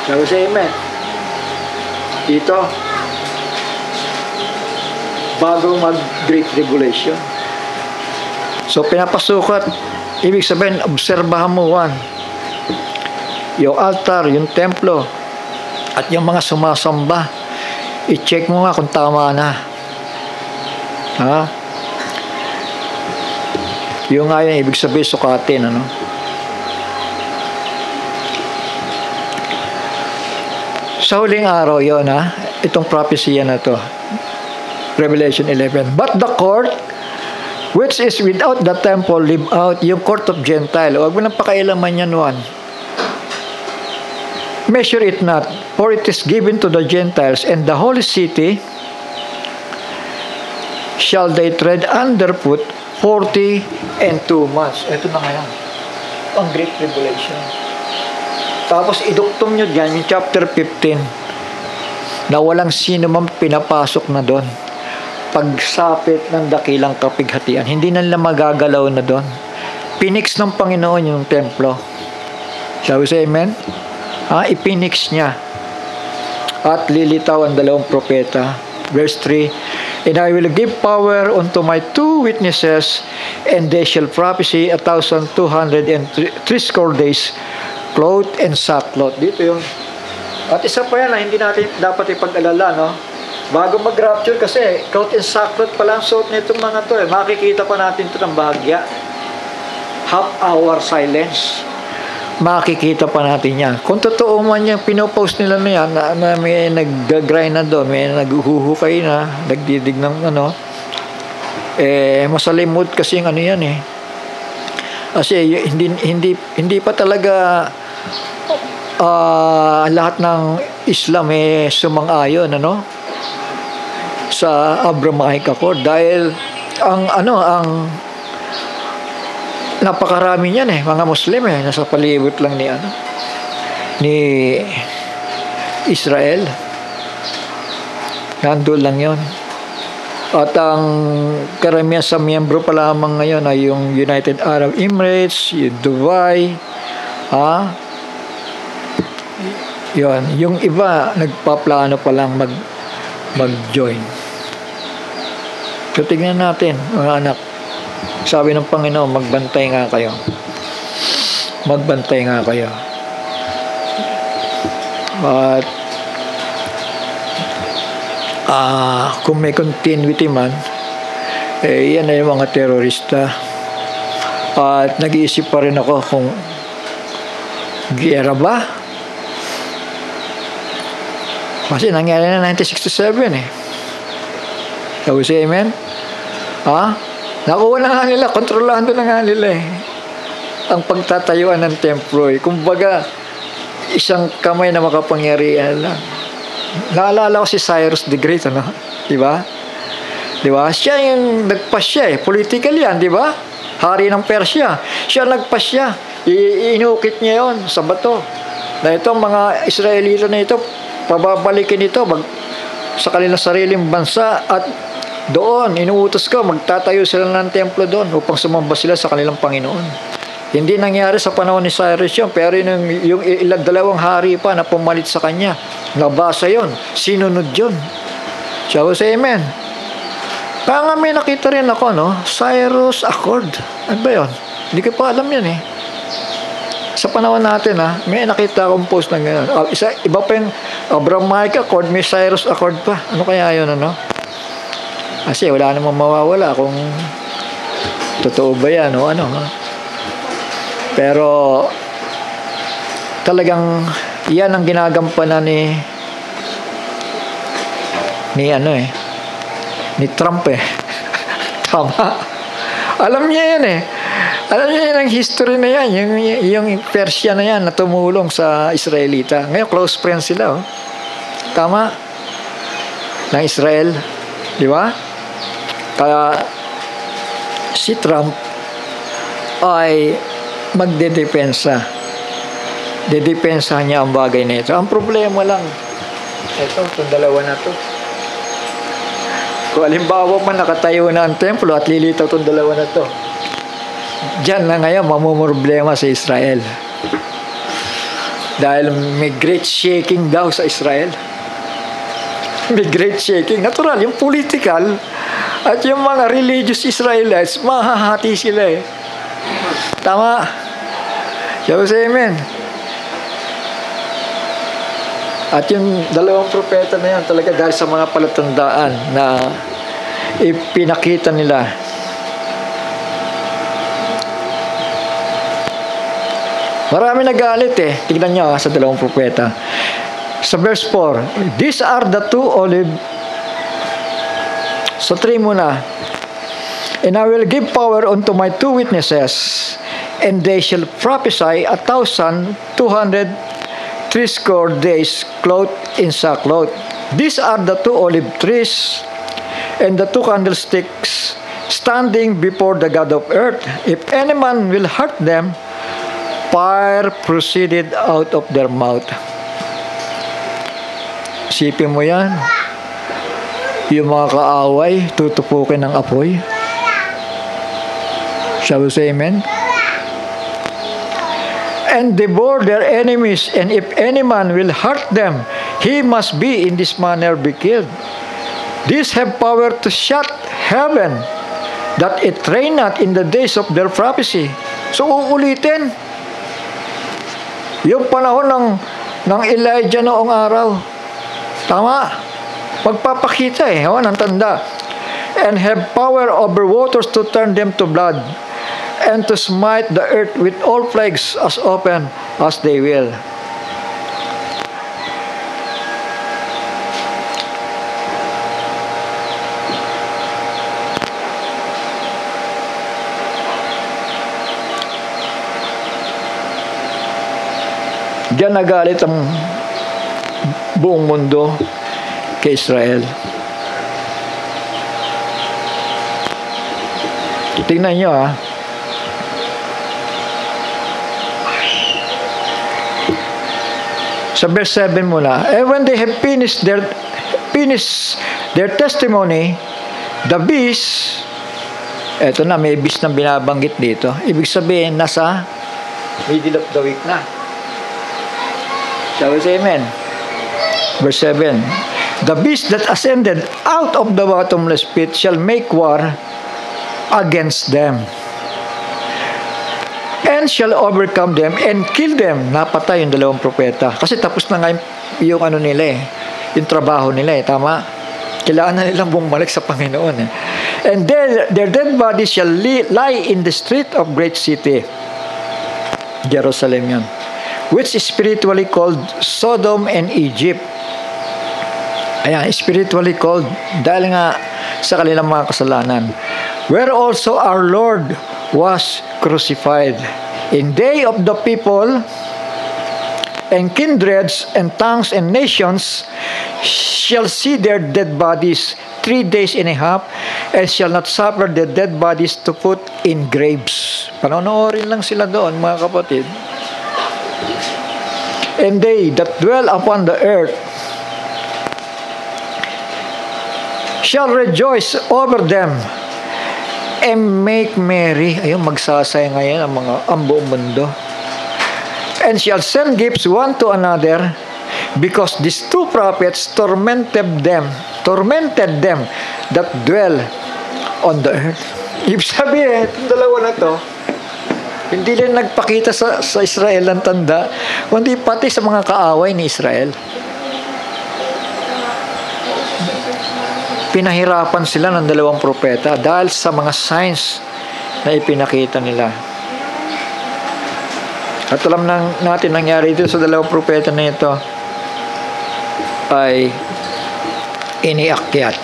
Shall we say amen? Dito. Bago mag-Great Tribulation. So, pinapasukat. Ibig sabihin, obserbahan mo, yung altar, yung templo, at yung mga sumasamba. I-check mo nga kung tama na. Yung nga yung ibig sabihin, sukatin, Sa huling araw yun, itong prophecy na to. Revelation 11. But the court, which is without the temple, live out, yung court of Gentile. Huwag mo nang pakailaman yan, Measure it not, for it is given to the Gentiles, and the holy city shall they tread underfoot 42 months. Ito na ngayon. Ang Great Tribulation. Tapos iduktom nyo dyan yung chapter 15 na walang sino man pinapasok na doon. Pagsapit ng dakilang kapighatian, hindi na nila magagalaw na doon. Pinix ng Panginoon yung templo. Shall we say amen? Ipinix niya. At lilitaw ang 2 propeta. Verse 3, And I will give power unto my 2 witnesses, and they shall prophesy 1,260 days, clothed in sackcloth. Dito yung. At isa pa yan na hindi natin dapat ipag-alala, Bago mag-rapture kasi, clothed in sackcloth pa lang suot nitong mga to. Makikita pa natin ito ng bahagya. Half-hour silence. Makikita pa natin yan. Kung totoo man yung pinopost nila na yan, na may nag-grind na doon, may naghuhukay na, nagdidig ng Masalimut kasi ano yan eh. Kasi hindi pa talaga lahat ng Islam sumang-ayon sa Abrahamic Accord, dahil ang napakarami niyan mga Muslim nasa palibot lang ni Israel. Nandun lang yon. At ang karamihan sa miyembro pa lamang ngayon ay yung United Arab Emirates, yung Dubai, yon. Yung iba nagpaplano pa lang mag-join. So tignan natin, mga anak. Sabi ng Panginoon, magbantay nga kayo. Magbantay nga kayo. At kung may continuity man, yan ay mga terorista. At nag-iisip pa rin ako kung giyera ba? Kasi nangyari na 1967 Sabi si Amen? Nakuha na nga nila, kontrolado na nga nila ang pagtatayuan ng templo Kumbaga, isang kamay na makapangyarihan lang. Naalala ko si Cyrus the Great, di ba? Di ba? Siya yung nagpasya political yan, di ba? Hari ng Persia. Siya nagpasya. Inukit niya yon sa bato. Na itong mga Israelita na ito, pababalikin ito sa kanilang sariling bansa, at doon, inuutos ko, magtatayo sila ng templo doon upang sumamba sila sa kanilang Panginoon. Hindi nangyari sa panahon ni Cyrus yun, pero yung dalawang hari pa na pumalit sa kanya, nabasa yun, sinunod yun. Siya sa Amen. Kaya nga may nakita rin ako, Cyrus Accord. Ano ba yun? Hindi ko pa alam yun Sa panahon natin, may nakita akong post na gano'n. Iba pa yung Abrahamic Accord, may Cyrus Accord pa. Ano kaya yun, Kasi wala namang mawawala kung totoo ba yan o Pero talagang yan ang ginagampanan ni Trump Tama. Alam niya yan Alam niya yan ang history na yan, yung Persia na yan na tumulong sa Israelita. Ngayon close friends sila Tama. Ng Israel, di ba? Kaya si Trump ay magdedepensa. Dedepensa niya ang bagay na ito. Ang problema lang, itong dalawa na to. Kung halimbawa man nakatayo na ang templo at lilitaw itong dalawa na to, diyan na ngayon mamumroblema sa Israel. Dahil may great shaking daw sa Israel. May great shaking. Natural, yung political at yung mga religious Israelites, mahahati sila Tama. Siya sa Amen. At yung dalawang propeta na yan, talaga dahil sa mga palatandaan na ipinakita nila. Marami nagalit Tignan nyo sa dalawang propeta. Sa verse 4, these are the two olive. Sa 3 muna. And I will give power unto my 2 witnesses, and they shall prophesy 1,260 days, clothed in sackcloth. These are the 2 olive trees, and the 2 candlesticks standing before the God of earth. If any man will hurt them, fire proceeded out of their mouth. Isipin mo yan. Yung mga kaaway, tutupukin ng apoy. Shall we say amen? And devour their enemies, and if any man will hurt them, he must be in this manner be killed. These have power to shut heaven, that it rain not in the days of their prophecy. So uulitin. Yung panahon ng Elijah noong araw. Tama. Magpapakita ng tanda. And have power over waters to turn them to blood, and to smite the earth with all plagues as often as they will. Diyan nagalit ang buong mundo kay Israel. Tingnan nyo sa verse 7 muna. And when they have finished their testimony, the beast, eto na, may beast na binabanggit dito. Ibig sabihin, nasa middle of the week na. Shall we say amen? Verse 7. The beast that ascended out of the bottomless pit shall make war against them, and shall overcome them and kill them. Napatay yung dalawang propeta. Kasi tapos na nga yung ano nila yung trabaho nila tama? Kailangan na nilang bumalik sa Panginoon And their dead bodies shall lie in the street of great city, Jerusalem yun, which is spiritually called Sodom and Egypt. Ayan, spiritually called dahil nga sa kanilang mga kasalanan. Where also our Lord was crucified. In day of the people and kindreds and tongues and nations shall see their dead bodies 3 days and a half, and shall not suffer the dead bodies to put in graves. Panonoorin lang sila doon, mga kapatid. And they that dwell upon the earth shall rejoice over them and make merry. Ayun, magsasaya ngayon ang buong mundo. And shall send gifts one to another, because these two prophets tormented them that dwell on the earth. Ibig sabihin, itong dalawa na to, hindi lang nagpakita sa Israel ang tanda, kundi pati sa mga kaaway ni Israel. Pinahirapan sila ng dalawang propeta dahil sa mga signs na ipinakita nila. At alam natin nangyari dito sa dalawang propeta na ito ay iniakyat.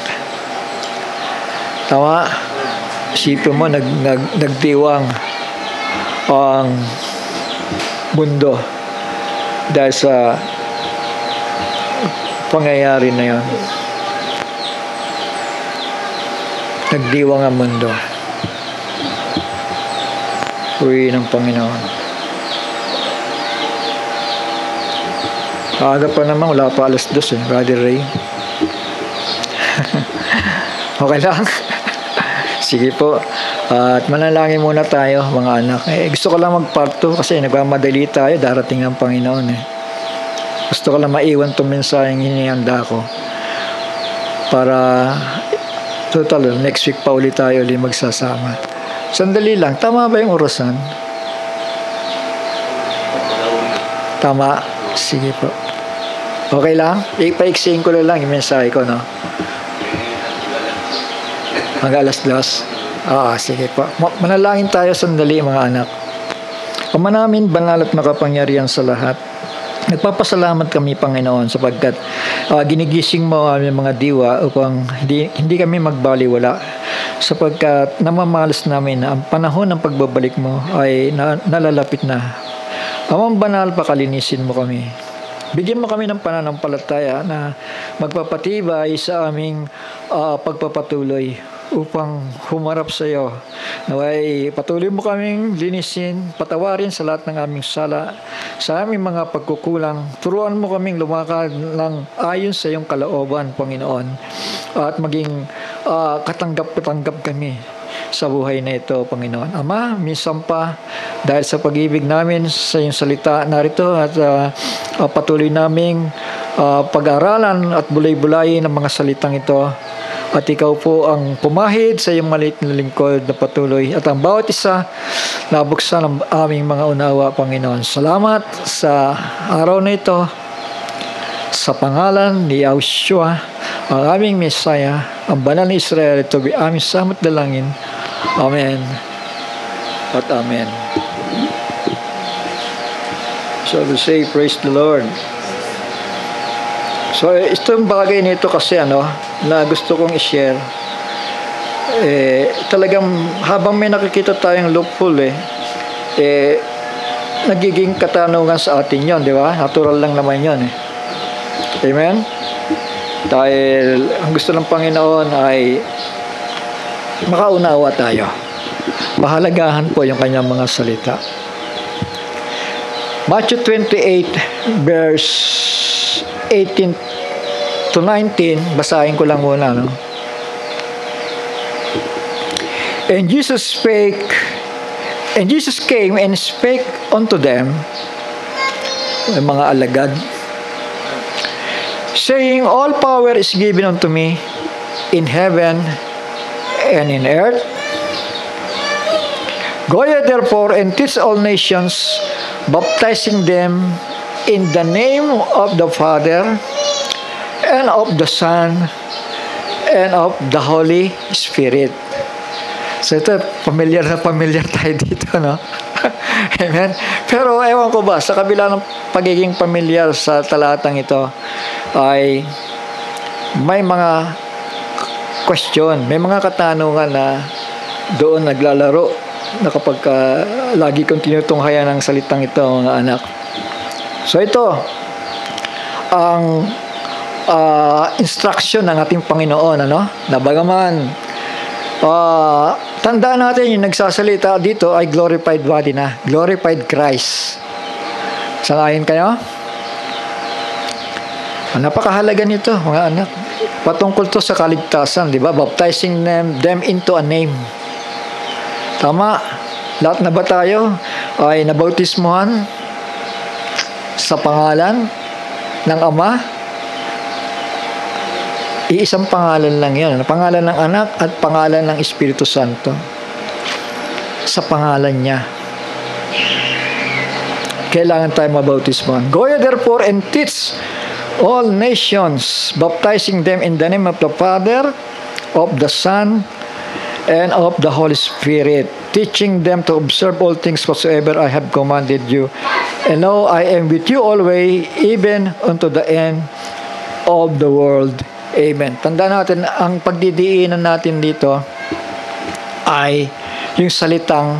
Tama? Isipin mo, nagdiwang ang mundo dahil sa pangyayari na yon. Nagdiwang ang mundo. Uwi ng Panginoon. Aga pa naman, wala pa 2:00 Brother Ray. Okay lang? Sige po. At manalangin muna tayo, mga anak. Gusto ko lang mag-part 2 kasi nagmamadali tayo, darating ang Panginoon Gusto ko lang maiwan itong mensaheng hinihanda ko. Para total, next week pa ulit tayo ulit magsasama. Sandali lang, tama ba yung orasan? Tama? Sige po. Okay lang? Ipaiksin ko lang yung mensahe ko, no? Hanggang 2:00. Sige po. Manalangin tayo sandali, mga anak. Ama namin, banal at makapangyarihan sa lahat, nagpapasalamat kami, Panginoon, sapagkat ginigising mo ang mga diwa upang hindi kami magbaliwala, sapagkat namamalas namin na ang panahon ng pagbabalik mo ay nalalapit na. Amang banal, pakalinisin mo kami. Bigyan mo kami ng pananampalataya na magpapatibay sa aming pagpapatuloy upang humarap sa iyo. Naway patuloy mo kaming linisin, patawarin sa lahat ng aming sala, sa aming mga pagkukulang. Turuan mo kaming lumakad ng ayon sa iyong kalooban, Panginoon. At maging katanggap-katanggap kami sa buhay na ito, Panginoon. Ama, minsan pa, dahil sa pag-ibig namin sa iyong salita narito at patuloy naming pag-aralan at bulay-bulayin ng mga salitang ito. At ikaw po ang pumahid sa iyong maliit na lingkod na patuloy. At ang bawat isa nabuksan ang aming mga unawa, Panginoon. Salamat sa araw na ito. Sa pangalan ni Yahushua, ang aming Mesaya, ang banal ni Israel, ito aming samot dalangin. Amen at Amen. So to say, praise the Lord. So itong bagay nito kasi na gusto kong i-share, talagang habang may nakikita tayong loophole, nagiging katanungan sa atin yon, di ba? Natural lang naman yon eh. Amen? Dahil ang gusto ng Panginoon ay makaunawa tayo. Pahalagahan po yung kanyang mga salita. Matthew 28 verse 18 to 19, basahin ko lang muna, no? And Jesus came and spake unto them, mga alagad, saying, All power is given unto me in heaven and in earth. Go ye therefore and teach all nations, baptizing them in the name of the Father and of the Son and of the Holy Spirit. So ito, familiar tayo dito, no? Amen? Pero ewan ko ba, sa kabila ng pagiging familiar sa talatang ito, ay may mga question, may mga katanungan na doon naglalaro na kapag lagi kong tinutunghayan ng salitang ito, mga anak. So ito, ang instruction ng ating Panginoon, ano? Na bagaman, tandaan natin yung nagsasalita dito ay glorified body na, glorified Christ. Sangayon kayo? Napakahalaga nito, mga anak. Patungkol to sa kaligtasan, di ba? Baptizing them into a name. Tama. Lahat na ba tayo ay nabautismuhan sa pangalan ng Ama? Iisang pangalan lang yun. Pangalan ng Anak at pangalan ng Espiritu Santo. Sa pangalan niya. Kailangan tayo mabautismuhan. Go ye therefore and teach all nations, baptizing them in the name of the Father, of the Son, and of the Holy Spirit, teaching them to observe all things whatsoever I have commanded you. And now I am with you always, even unto the end of the world. Amen. Tandaan natin, ang pagdidiinan natin dito ay yung salitang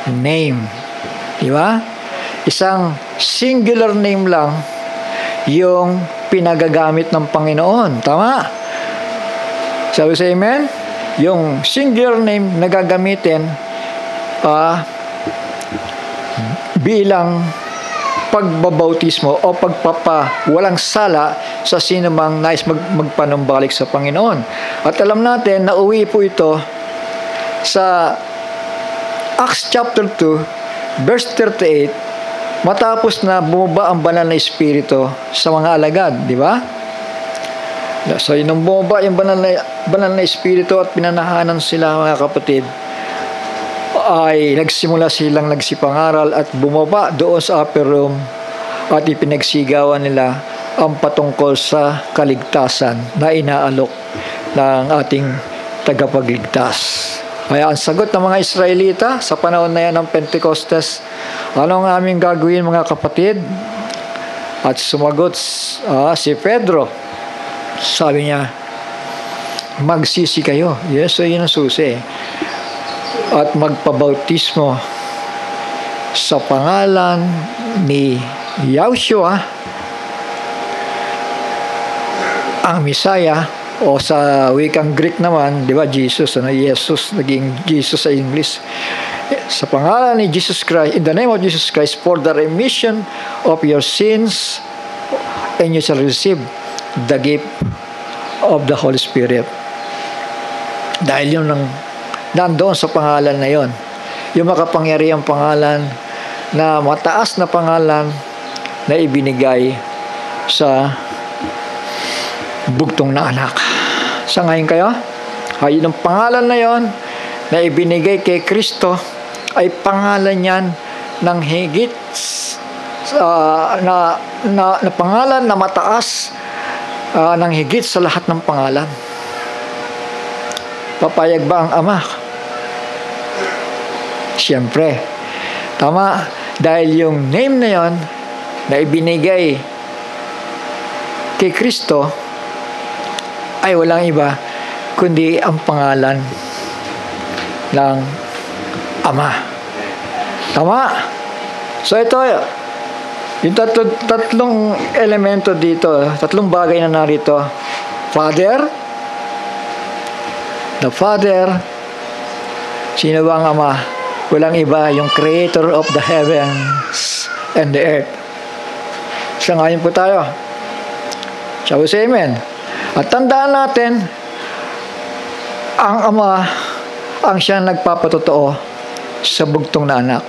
name. Di ba? Isang singular name lang yung pinagagamit ng Panginoon. Tama? Sabi sa amen? Yung singular name na gagamitin bilang pagbabautismo o walang sala sa sino mang nais magpanumbalik sa Panginoon. At alam natin na uwi po ito sa Acts chapter 2 verse 38, matapos na bumaba ang banal na espiritu sa mga alagad, di ba? So, nung bumaba yung banal na espiritu at pinanahanan sila, mga kapatid, ay nagsimula silang nagsipangaral at bumaba doon sa upper room at ipinagsigawan nila ang patungkol sa kaligtasan na inaalok ng ating tagapagligtas. Kaya ang sagot ng mga Israelita sa panahon na yan ng Pentecostes, ano ang aming gagawin, mga kapatid? At sumagot si Pedro. Sabi niya, magsisi kayo. Yes, so yun ang susi. At magpabautismo sa pangalan ni Yahushua, ang Misaya, o sa wikang Greek naman, di ba, Jesus, Jesus, naging Jesus sa English. Sa pangalan ni Jesus Christ, in the name of Jesus Christ, for the remission of your sins, and you shall receive the gift of the Holy Spirit. Dahil yun nandoon sa pangalan na yon, yung makapangyarihang pangalan na mataas na pangalan na ibinigay sa bugtong na anak. Sa ngayon kayo, ay yung pangalan na yon na ibinigay kay Kristo ay pangalan yan ng higit na pangalan na mataas ng higit sa lahat ng pangalan. Papayag ba ang Ama? Siyempre. Tama. Dahil yung name na yon na ibinigay kay Kristo ay walang iba kundi ang pangalan ng Ama. Tama. So ito, yung tatlong elemento dito, tatlong bagay na narito. Father, the Father, sino ba ang Ama? Walang iba, yung Creator of the heavens and the earth. Sangayon po tayo. Shall we say amen? At tandaan natin, ang Ama, ang siya nagpapatotoo sa bugtong na anak.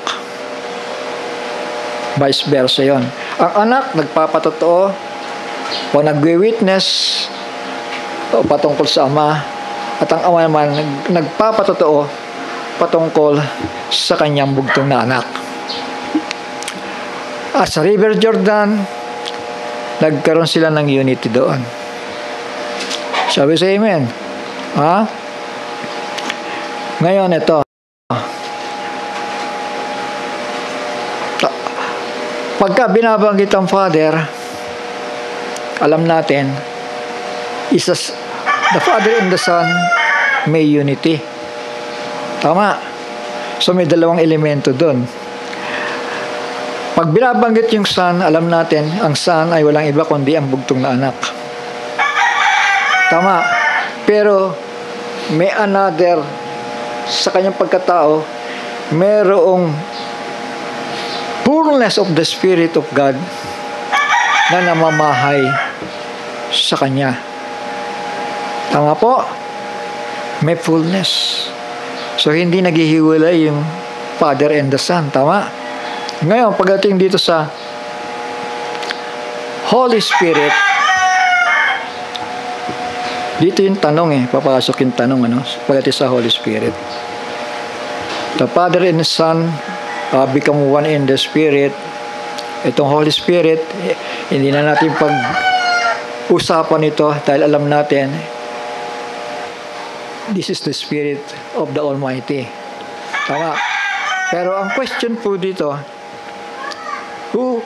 Vice versa yon. Ang anak nagpapatotoo o nagwi-witness o patungkol sa Ama, at ang Ama naman nagpapatotoo patungkol sa kanyang bugtong na anak. At sa River Jordan, nagkaroon sila ng unity doon. Sabi sa amen. Ha? Ngayon ito. Pagka binabanggit ang Father, alam natin, the Father and the Son may unity. Tama. So may dalawang elemento doon. Pag binabanggit yung Son, alam natin, ang Son ay walang iba kundi ang bugtong na anak. Tama. Pero may another sa kanyang pagkatao, mayroong fullness of the Spirit of God na namamahay sa kanya. Tama po? May fullness. So, hindi naghihiwalay yung Father and the Son. Tama? Ngayon, pagdating dito sa Holy Spirit, dito yung tanong papasok yung tanong, pagdating sa Holy Spirit. The Father and the Son become one in the Spirit. Itong Holy Spirit, hindi na natin pag-usapan ito dahil alam natin, this is the Spirit of the Almighty. Tama. Pero ang question po dito, who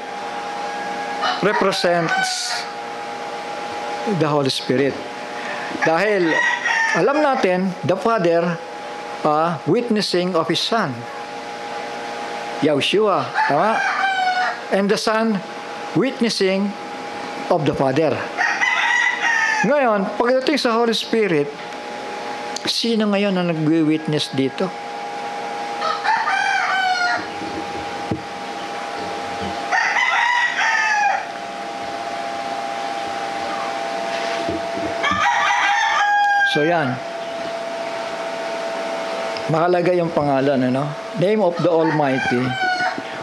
represents the Holy Spirit? Dahil alam natin, the Father witnessing of His Son, Yahushua. Tama? And the Son witnessing of the Father. Ngayon, pagdating sa Holy Spirit, sino ngayon ang nag-witness dito? So yan. Mahalaga yung pangalan, Name of the Almighty.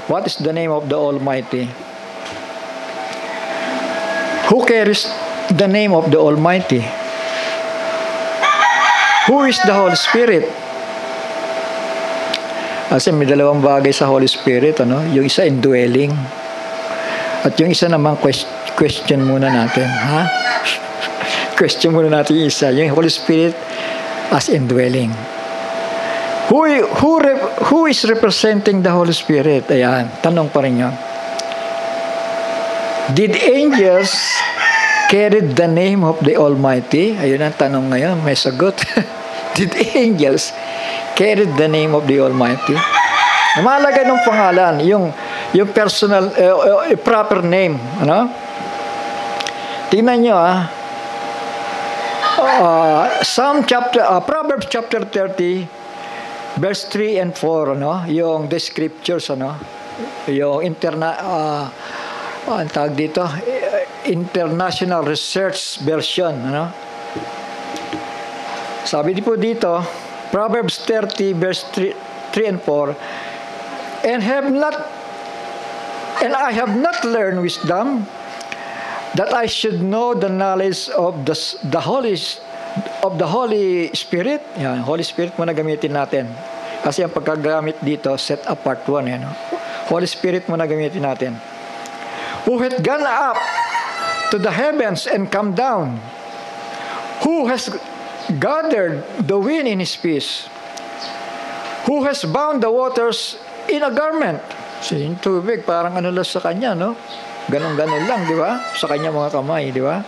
What is the name of the Almighty? Who carries the name of the Almighty? Who is the Holy Spirit? Kasi may dalawang bagay sa Holy Spirit, Yung isa indwelling. At yung isa naman question muna natin, ha? Question muna natin yung isa, yung Holy Spirit as indwelling. Who is representing the Holy Spirit? Ayan, tanong pa rin yun. Did angels carry the name of the Almighty? Ayun ang tanong ngayon, may sagot. Did angels carry the name of the Almighty? Mahalaga ng pangalan, yung personal, proper name. Tingnan nyo, Proverbs chapter 30, verse 3 and 4, yung the scriptures, yung ang tawag dito, International Research Version, Sabi po dito, Proverbs 30, verse 3 and 4, and I have not learned wisdom, that I should know the knowledge of the Holy Spirit. Yan, Holy Spirit muna gamitin natin. Kasi ang pagkagamit dito, set apart one. Holy Spirit muna gamitin natin. Who hath gone up to the heavens and come down? Who has gathered the wind in his peace? Who has bound the waters in a garment? Yung tubig, parang lang sa kanya, Ganon-ganon lang, di ba? Sa kanya mga kamay, di ba?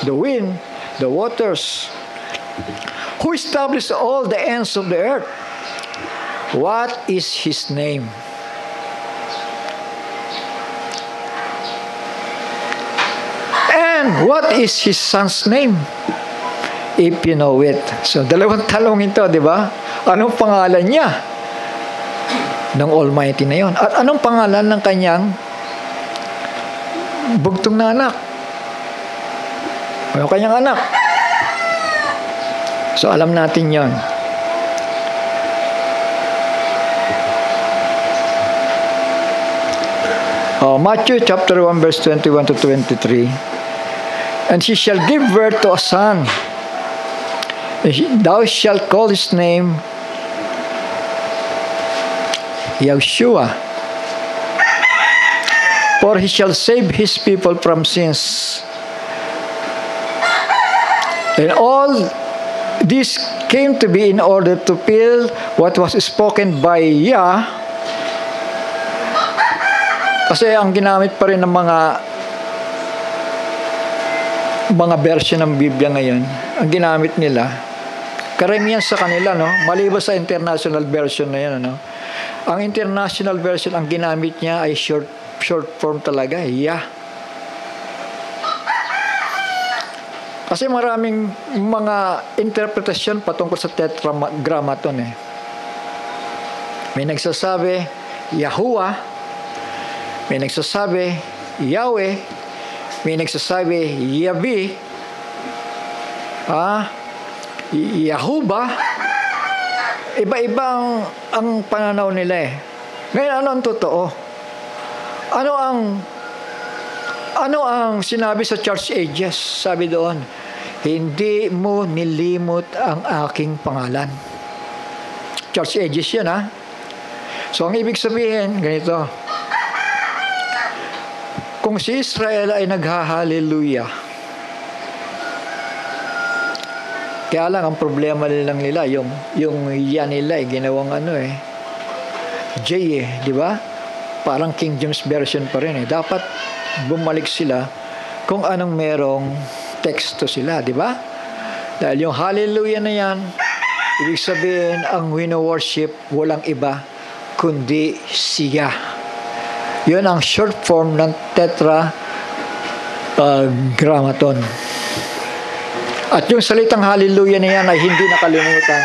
The wind, the waters. Who established all the ends of the earth? What is His name? Then, what is his son's name? If you know it. So, dalawang talong ito, di ba? Anong pangalan niya? Ng Almighty na yon. At anong pangalan ng kanyang bugtong na anak? Ano kanyang anak? So, alam natin yon. Matthew chapter 1 verse 21 to 23. And she shall give birth to a son. Thou shalt call his name Yeshua. For he shall save his people from sins. And all this came to be in order to fulfill what was spoken by Yah. Kasi ang ginamit pa rin ng mga version ng Biblia ngayon, ang ginamit nila, karamihan sa kanila, no? Maliban sa international version na yan, no? Ang international version, ang ginamit niya ay short form talaga, Yah. Kasi maraming mga interpretasyon patungkol sa tetragrammaton eh. May nagsasabi, Yahuwah. May nagsasabi, Yahweh. May nagsasabi, Yabi. Yahuba. Iba-iba ang pananaw nila eh. Ngayon, ano ang totoo? Ano ang sinabi sa Church Ages? Sabi doon, hindi mo nilimot ang aking pangalan. Church Ages yan, ha? So, ang ibig sabihin, ganito. Kung si Israel ay nagha-hallelujah, kaya lang ang problema nilang nila, yung yan nila ginawang J di ba? Parang King James Version pa rin eh. Dapat bumalik sila kung anong merong teksto sila, di ba? Dahil yung hallelujah na yan, ibig sabihin ang wino-worship walang iba kundi siya. Yun ang short form ng tetragrammaton. At yung salitang hallelujah na yan ay hindi nakalimutan.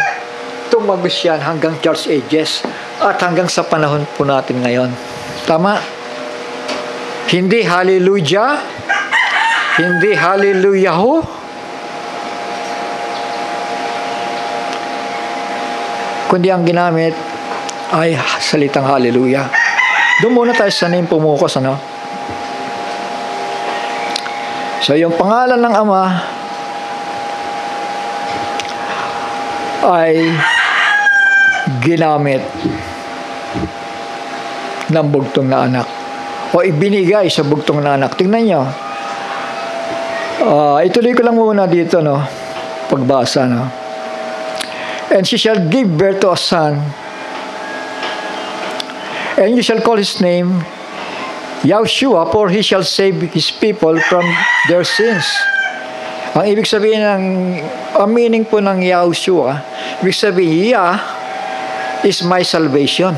Tumagos yan hanggang Church Ages at hanggang sa panahon po natin ngayon. Tama? Hindi hallelujah, hindi hallelujah, kundi ang ginamit ay salitang hallelujah. Doon muna tayo sa name pumukos, ano? So, yung pangalan ng Ama ay ginamit ng bugtong na anak o ibinigay sa bugtong na anak. Tingnan nyo. Ituloy ko lang muna dito, no? Pagbasa, no? And she shall give birth to a son, and you shall call his name Yeshua, for he shall save his people from their sins. Ang ibig sabihin ang meaning po ng Yeshua, ibig sabihin, Yah is my salvation.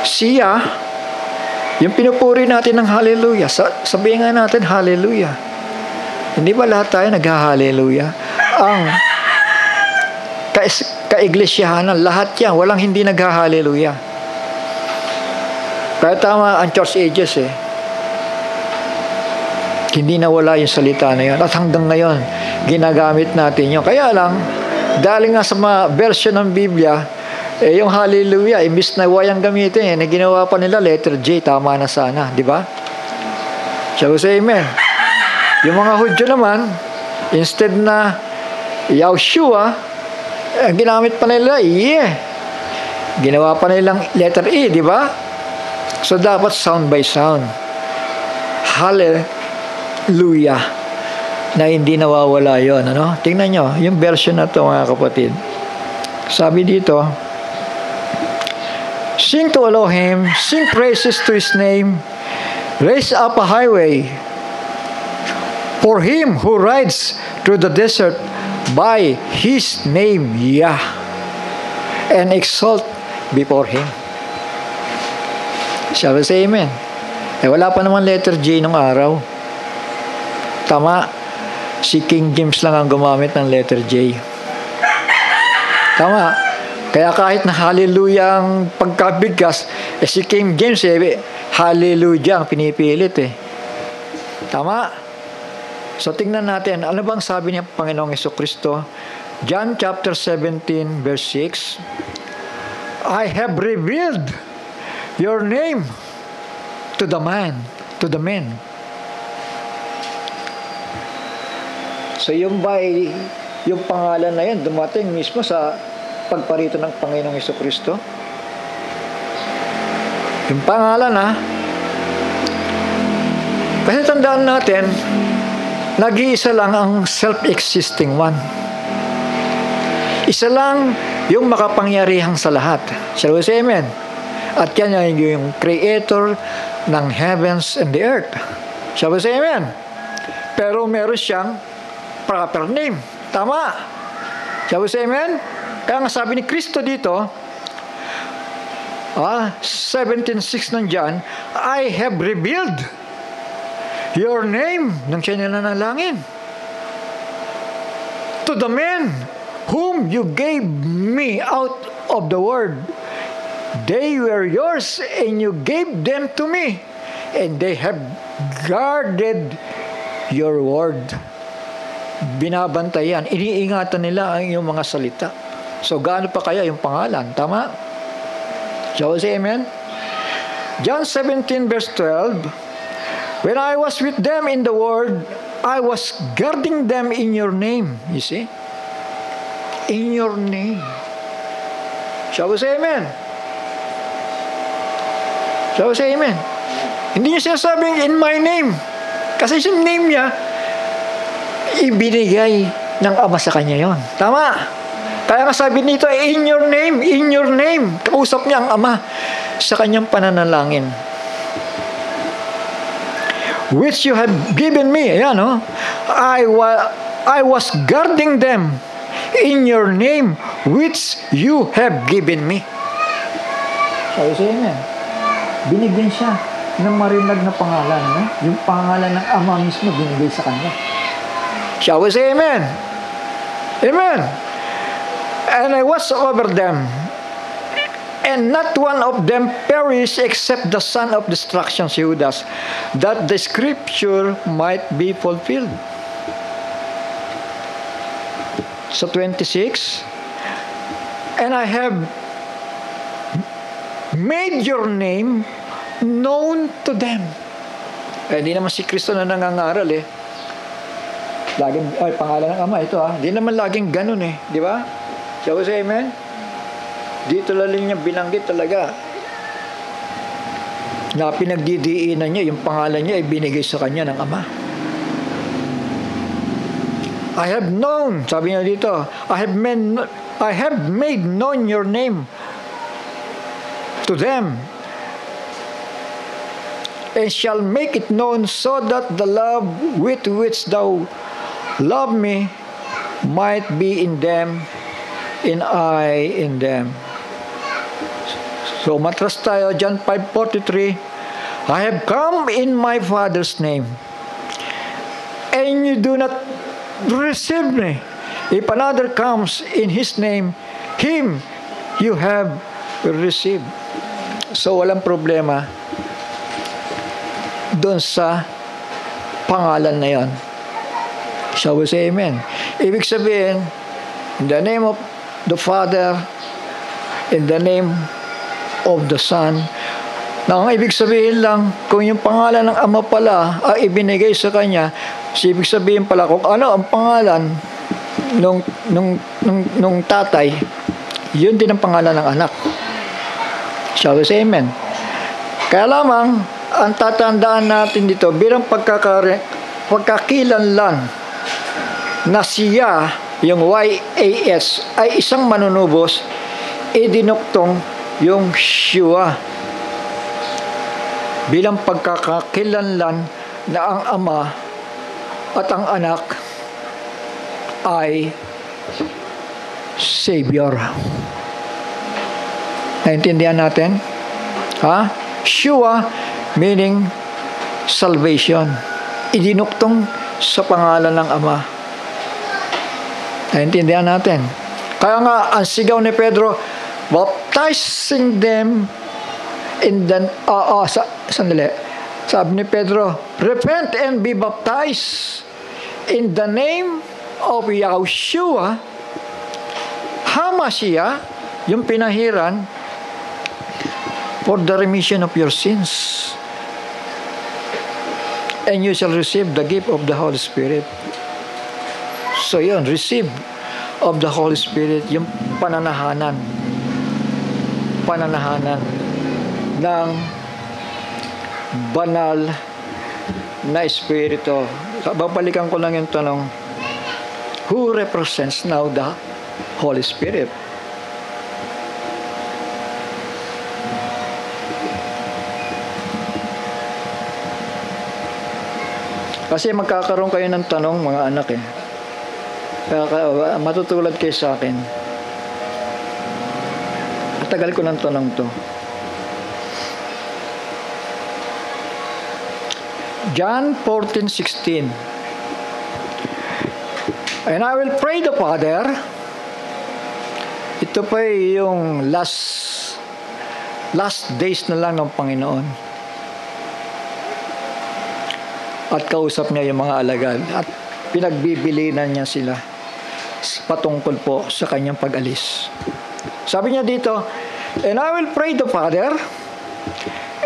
Siya, yung pinupuri natin ng hallelujah, sabihin nga natin hallelujah. Hindi ba lahat tayo nag-hallelujah? Ang kaiglesia,hanan, lahat yan, walang hindi nag-hallelujah. Kaya tama ang Church Ages eh. Hindi nawala yung salita na yun. At hanggang ngayon, ginagamit natin yun. Kaya lang, dahil nga sa mga version ng Biblia, yung hallelujah, imbis na wayang gamitin, ginawa pa nila letter J, tama na sana, di ba? Shall we say amen? Yung mga Hudyo naman, instead na Yeshua, ginamit pa nila ginawa pa nilang letter E, di ba? So dapat sound by sound, hallelujah, na hindi nawawala yon, ano? Tingnan nyo yung version na to, mga kapatid. Sabi dito, sing to Elohim, sing praises to his name, raise up a highway for him who rides through the desert by his name, Yah, and exalt before him. Shall we say amen? Wala pa naman letter J nung araw. Tama? Si King James lang ang gumamit ng letter J. Tama? Kaya kahit na hallelujah ang pagkabigkas, si King James hallelujah ang pinipilit Tama? So tingnan natin, ano bang sabi niya Panginoong Jesucristo? John chapter 17 verse 6, I have revealed your name to the men. So yung pangalan na yan dumating mismo sa pagparito ng Panginoong Jesucristo. Yung pangalan kasi tandaan natin, nag-iisa lang ang self-existing one. Isa lang yung makapangyarihang sa lahat. Shall we say amen? At yan yung creator ng heavens and the earth. Shall we say amen? Pero meron siyang proper name. Tama? Shall we say amen? Kaya nga sabi ni Kristo dito, 17:6 nandiyan, I have revealed your name nang siya nanalangin to the men whom you gave me out of the world. They were yours and you gave them to me, and they have guarded your word. Binabantayan, iniingatan nila ang iyong mga salita. So gaano pa kaya yung pangalan? Tama? Shall we say amen? John 17 verse 12, when I was with them in the world, I was guarding them in your name. You see? In your name. Shall we say amen? Shall we say amen? Hindi niya sinasabing in my name. Kasi yung name niya, ibinigay ng Ama sa kanya yon. Tama? Kaya nga sabi nito, in your name, in your name. Kausap niya ang Ama sa kanyang pananalangin. Which you have given me. Ayan, I was guarding them in your name, which you have given me. Sabi siya amen. Binigyan siya ng marinag na pangalan. Yung pangalan ng Ama mismo binigay sa kanya. Shall we say amen? Amen. And I was over them, and not one of them perished except the son of destruction, Judas, that the scripture might be fulfilled. So 26, and I have made your name known to them. Hindi naman si Kristo na nangangaral Laging, pangalan ng Ama ito Hindi naman laging ganun di ba? Shall we say amen? Dito lang niya binanggit talaga na pinagdidiinan niya, yung pangalan niya ay binigay sa kanya ng Ama. I have known, sabi niya dito, I have made known your name to them, and shall make it known, so that the love with which thou love me might be in them, and I in them. So matras tayo, John 5:43, I have come in my Father's name, and you do not receive me. If another comes in his name, him you have received. So walang problema doon sa pangalan na yon. Shall we say amen? Ibig sabihin, in the name of the Father, in the name of the Son, na ang ibig sabihin lang, kung yung pangalan ng Ama pala ay ibinigay sa kanya, so ibig sabihin pala kung ano ang pangalan nung tatay, yun din ang pangalan ng anak. Shall we say amen? Kaya lamang, ang tatandaan natin dito, bilang pagkakilanlan na siya, yung YAS, ay isang manunubos, idinuktong yung Shua. Bilang pagkakakilanlan na ang Ama at ang anak ay Savior. Naintindihan natin? Shua meaning salvation. Idinuktong sa pangalan ng Ama. Naintindihan natin. Kaya nga, ang sigaw ni Pedro, baptizing them in the... sandali. Sabi ni Pedro, repent and be baptized in the name of Yahushua HaMashiach, yung pinahiran, for the remission of your sins. And you shall receive the gift of the Holy Spirit. So yun, receive of the Holy Spirit, yung pananahanan ng banal na Espiritu. Babalikan ko lang yung tanong, who represents now the Holy Spirit? Kasi magkakaroon kayo ng tanong, mga anak eh. Matutulad kayo sa akin. Tagal ko ng tanong to. John 14:16. And I will pray the Father. Ito pa yung last days na lang ng Panginoon. At kausap niya yung mga alagad. At pinagbibilinan niya sila patungkol po sa kanyang pag-alis. Sabi niya dito, and I will pray the Father,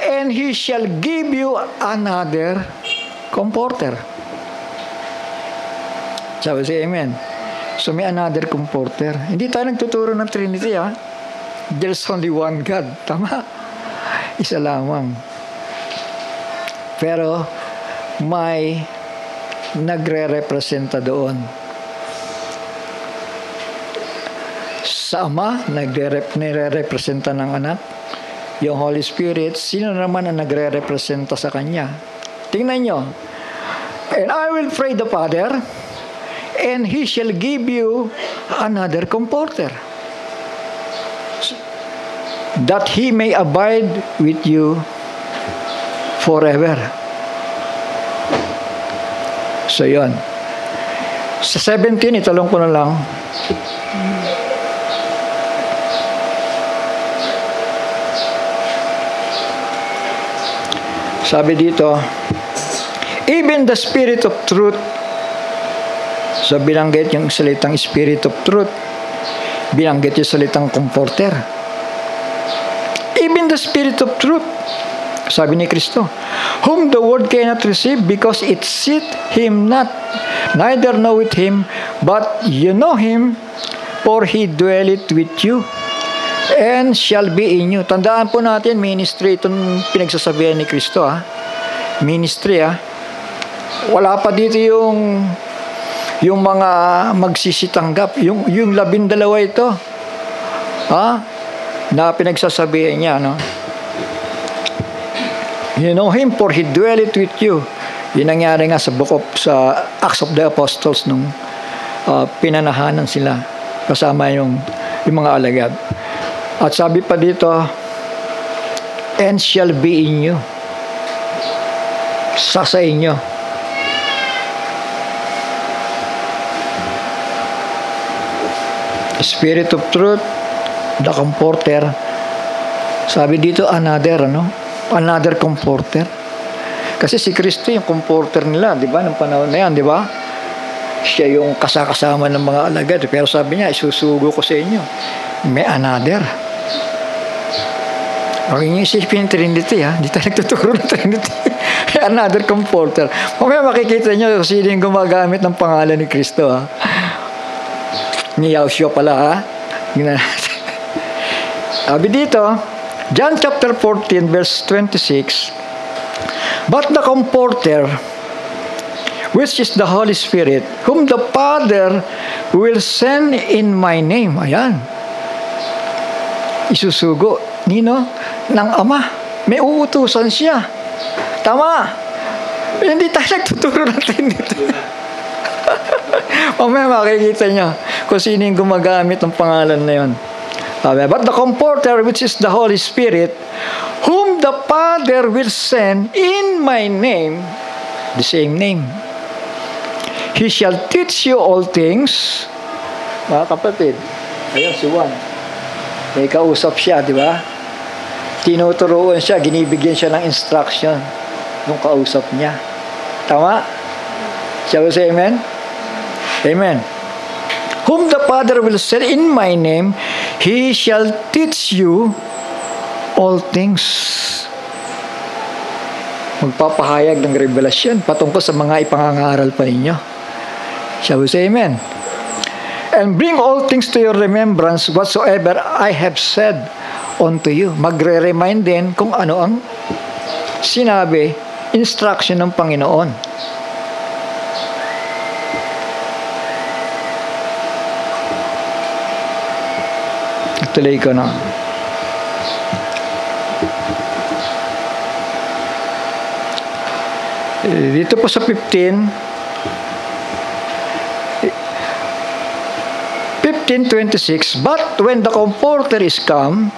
and He shall give you another comforter. Sabi siya, amen. So may another comforter. Hindi tayo nagtuturo ng Trinity, ha? There's only one God. Tama? Isa lamang. Pero may nagre-representa doon. Sa Ama, nagre-representa ng Anak. Yung Holy Spirit, sino naman ang nagre-representa sa Kanya? Tingnan nyo. And I will pray the Father, and He shall give you another comforter, that He may abide with you forever. So yun. Sa 17, italong ko na lang. Sabi dito, even the Spirit of truth. So binanggit yung salitang Spirit of truth. Binanggit yung salitang comforter. Even the Spirit of truth. Sabi ni Kristo, whom the world cannot receive because it seeth Him not, neither knoweth Him, but you know Him, for He dwelleth with you, and shall be in you. Tandaan po natin, ministry, itong pinagsasabihan ni Kristo, ha? Ministry, ha? Wala pa dito yung mga magsisitanggap, yung 12 ito, ha? Na pinagsasabihan niya, no? You know Him, for He dwelleth with you. Yun nangyari nga sa Acts of the Apostles nung pinanahanan sila kasama yung mga alagad. At sabi pa dito, and shall be in you. Sa inyo. Spirit of truth, the comforter. Sabi dito, another comforter. Kasi si Kristo yung comforter nila, di ba? Nung panahon na yan, di ba? Siya yung kasama ng mga alagad. Pero sabi niya, isusugo ko sa inyo. May another. Huwag niyo isipin yung Trinity, ha? Hindi tayo nagtuturo ng Trinity. Another comforter. Mamaya makikita niyo sino yung gumagamit ng pangalan ni Kristo, ha? Ni Yahushua pala, ha? Sabi dito, John chapter 14, verse 26, but the Comforter, which is the Holy Spirit, whom the Father will send in my name. Ayan. Isusugo, nino? Ng Ama. May uutusan siya. Tama. Hindi tayo nagtuturo natin dito. Mamaya makikita niya kung sino yung gumagamit ng pangalan na yun. But the Comforter, which is the Holy Spirit, whom the Father will send in my name, the same name, He shall teach you all things. Mga kapatid, ayun si Juan. May kausap siya, di ba? Tinuturuan siya, ginibigyan siya ng instruction nung kausap niya. Tama? Shall we say amen? Amen. Whom the Father will send in my name, He shall teach you all things. Magpapahayag ng revelasyon patungkol sa mga ipangangaral pa ninyo. Shall we say amen? And bring all things to your remembrance whatsoever I have said unto you. Magre-remind din kung ano ang sinabi, instruction ng Panginoon. Tuloy ko na. Dito po sa 15:26, but when the Comforter is come,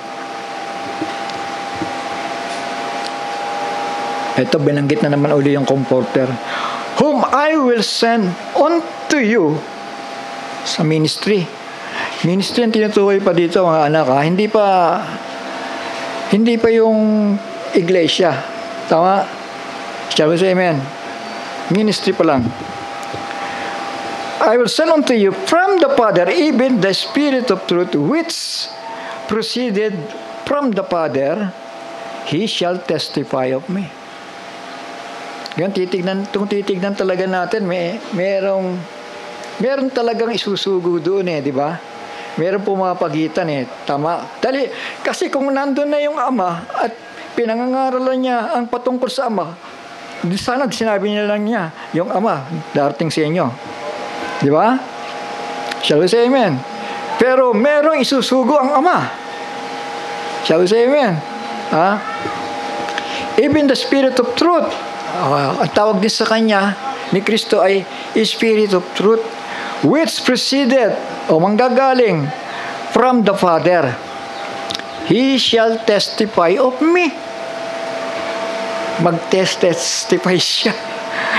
ito binanggit na naman uli yung Comforter, whom I will send unto you sa ministry. Ministry ang tinutukoy pa dito mga anak ha. Hindi pa yung iglesia. Tama? Shall we say amen? Ministry pa lang. I will send unto you from the Father even the Spirit of truth which proceeded from the Father. He shall testify of me. Yan, kung titignan talaga natin, meron talagang isusugo doon di ba? Meron pumapagitan tama. Kasi kung nandun na yung Ama at pinangangaralan niya ang patungkol sa Ama, sana sinabi niya lang niya, yung Ama, darating sa inyo. Di ba? Shall we say amen? Pero merong isusugo ang Ama. Shall we say amen? Ha? Even the Spirit of truth, ang tawag din sa Kanya, ni Kristo ay Spirit of truth, which proceeded, o manggagaling, from the Father. He shall testify of me. Mag-testify siya.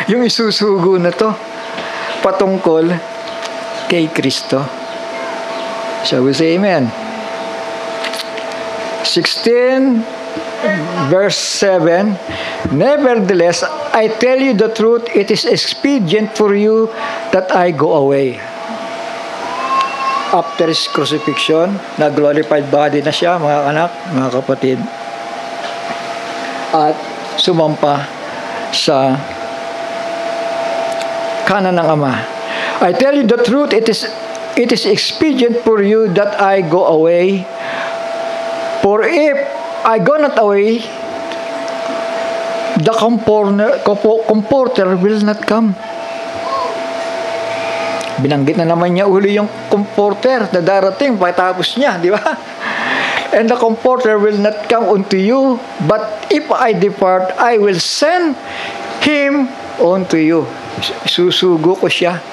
Yung isusugo na to, patungkol kay Kristo. Shall we say amen? 16 verse 7, nevertheless, I tell you the truth, it is expedient for you that I go away. After his crucifixion, na-glorified body na siya, mga anak, mga kapatid. At sumampa sa kanan ng Ama. I tell you the truth, it is expedient for you that I go away. For if I go not away, the Comforter will not come. Binanggit na naman niya uli yung Comforter na darating pagkatapos niya, di ba? And the Comforter will not come unto you, but if I depart, I will send him unto you. Susugo ko siya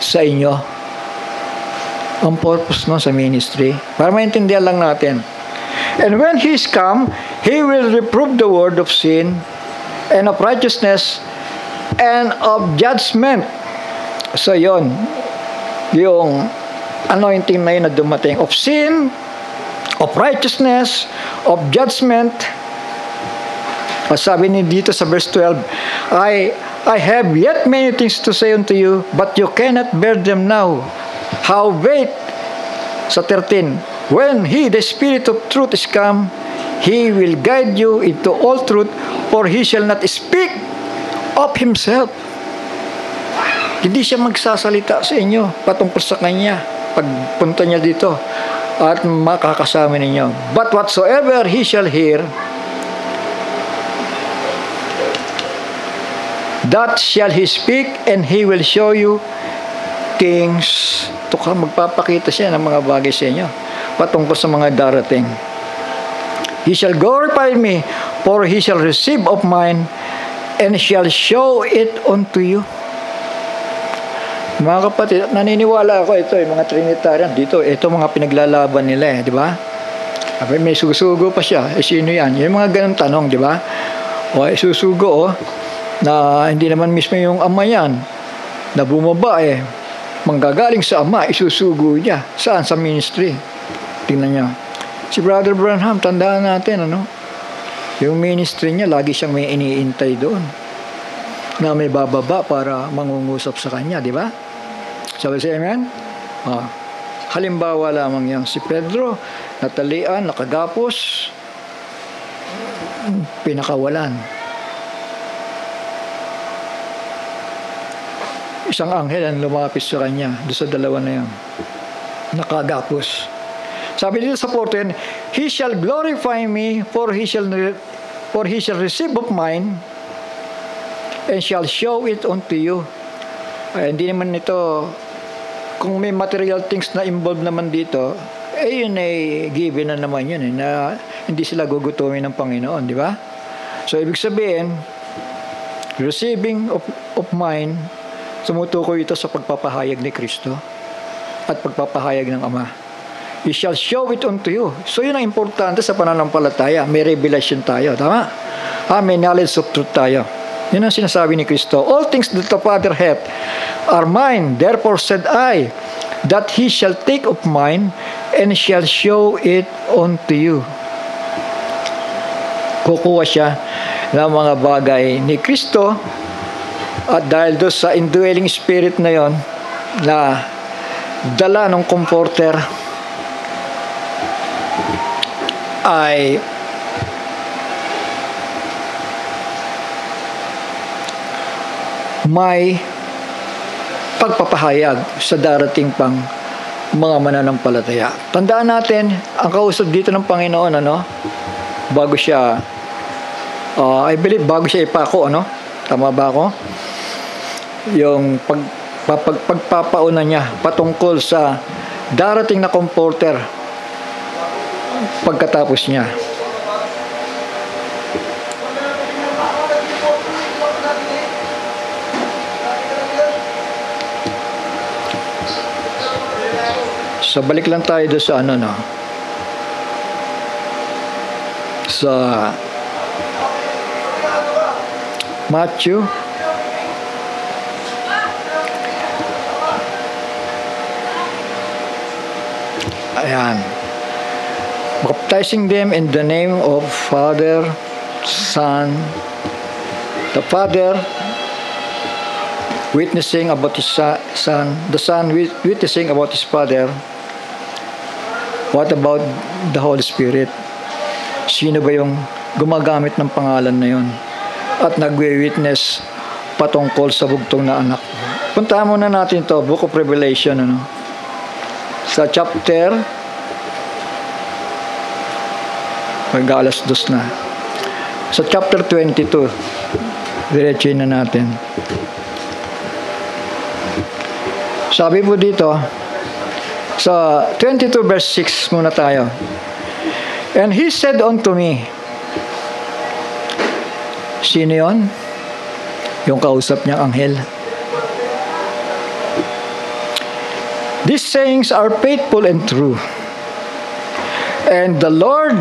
sa inyo. Ang purpose no sa ministry, para maintindihan lang natin. And when he is come, he will reprove the word of sin and of righteousness and of judgment. So yon, yung anointing na yun na dumating, of sin, of righteousness, of judgment. Sabi ni dito sa verse 12, I have yet many things to say unto you, but you cannot bear them now. Howbeit, sa 13, when he, the Spirit of truth, is come, he will guide you into all truth, for he shall not speak of himself. Hindi siya magsasalita sa inyo patungkol sa kanya pagpunta niya dito at makakasama ninyo. But whatsoever he shall hear, that shall he speak, and he will show you things to come. Magpapakita siya ng mga bagay sa inyo patungkol sa mga darating. He shall glorify me, for he shall receive of mine, and shall show it unto you. Mga kapatid, naniniwala ako ito, yung mga Trinitarian dito, ito mga pinaglalaban nila di ba? May susugo pa siya, sino yan? Yung mga ganun tanong, di ba? O susugo na hindi naman mismo yung Ama yan. na bumaba manggagaling sa Ama, isusugo niya. Saan? Sa ministry. Tingnan niya. Si Brother Branham, tandaan natin, yung ministry niya, lagi siyang may iniintay doon na may bababa para mangungusap sa kanya, di ba? Sabi siya, amen? Halimbawa lamang yan. Si Pedro, natalian, nakagapos, pinakawalan. Isang anghel ang lumapis sa kanya, doon sa dalawa na yan. Nakagapos. Sabi dito sa 14, He shall glorify me, for he shall receive of mine, and shall show it unto you. Hindi naman ito, kung may material things na involved naman dito, yun given na naman yun, na hindi sila gugutumin ng Panginoon, di ba? So, ibig sabihin, receiving of mine, sumutukoy ito sa pagpapahayag ni Kristo at pagpapahayag ng Ama. He shall show it unto you. So, yun ang importante sa pananampalataya. May revelation tayo, tama? May knowledge of truth tayo. Yun ang sinasabi ni Kristo. All things that the Father hath are mine. Therefore said I, that he shall take of mine and shall show it unto you. Kukuha siya ng mga bagay ni Kristo, at dahil doon sa indwelling spirit na yon, na dala ng comforter, ay may pagpapahayag sa darating pang mga mananampalataya. Tandaan natin, ang kausap dito ng Panginoon, bago siya, I believe, bago siya ipako, tama ba ako? Yung pagpapauna niya patungkol sa darating na comforter pagkatapos niya. So, balik lang tayo doon sa sa Matthew. Ayan. Baptizing them in the name of Father, Son, the Father witnessing about his Son, the Son witnessing about his Father. What about the Holy Spirit? Sino ba yung gumagamit ng pangalan na yun at nagwe-witness patungkol sa bugtong na anak? Puntahan muna natin to, Book of Revelation, sa chapter, mag-alas 2 na, sa chapter 22, diretsuhin na natin. Sabi po dito, sa 22 verse 6 muna tayo. And he said unto me, sino yun? Yung kausap niyang anghel. These sayings are faithful and true. And the Lord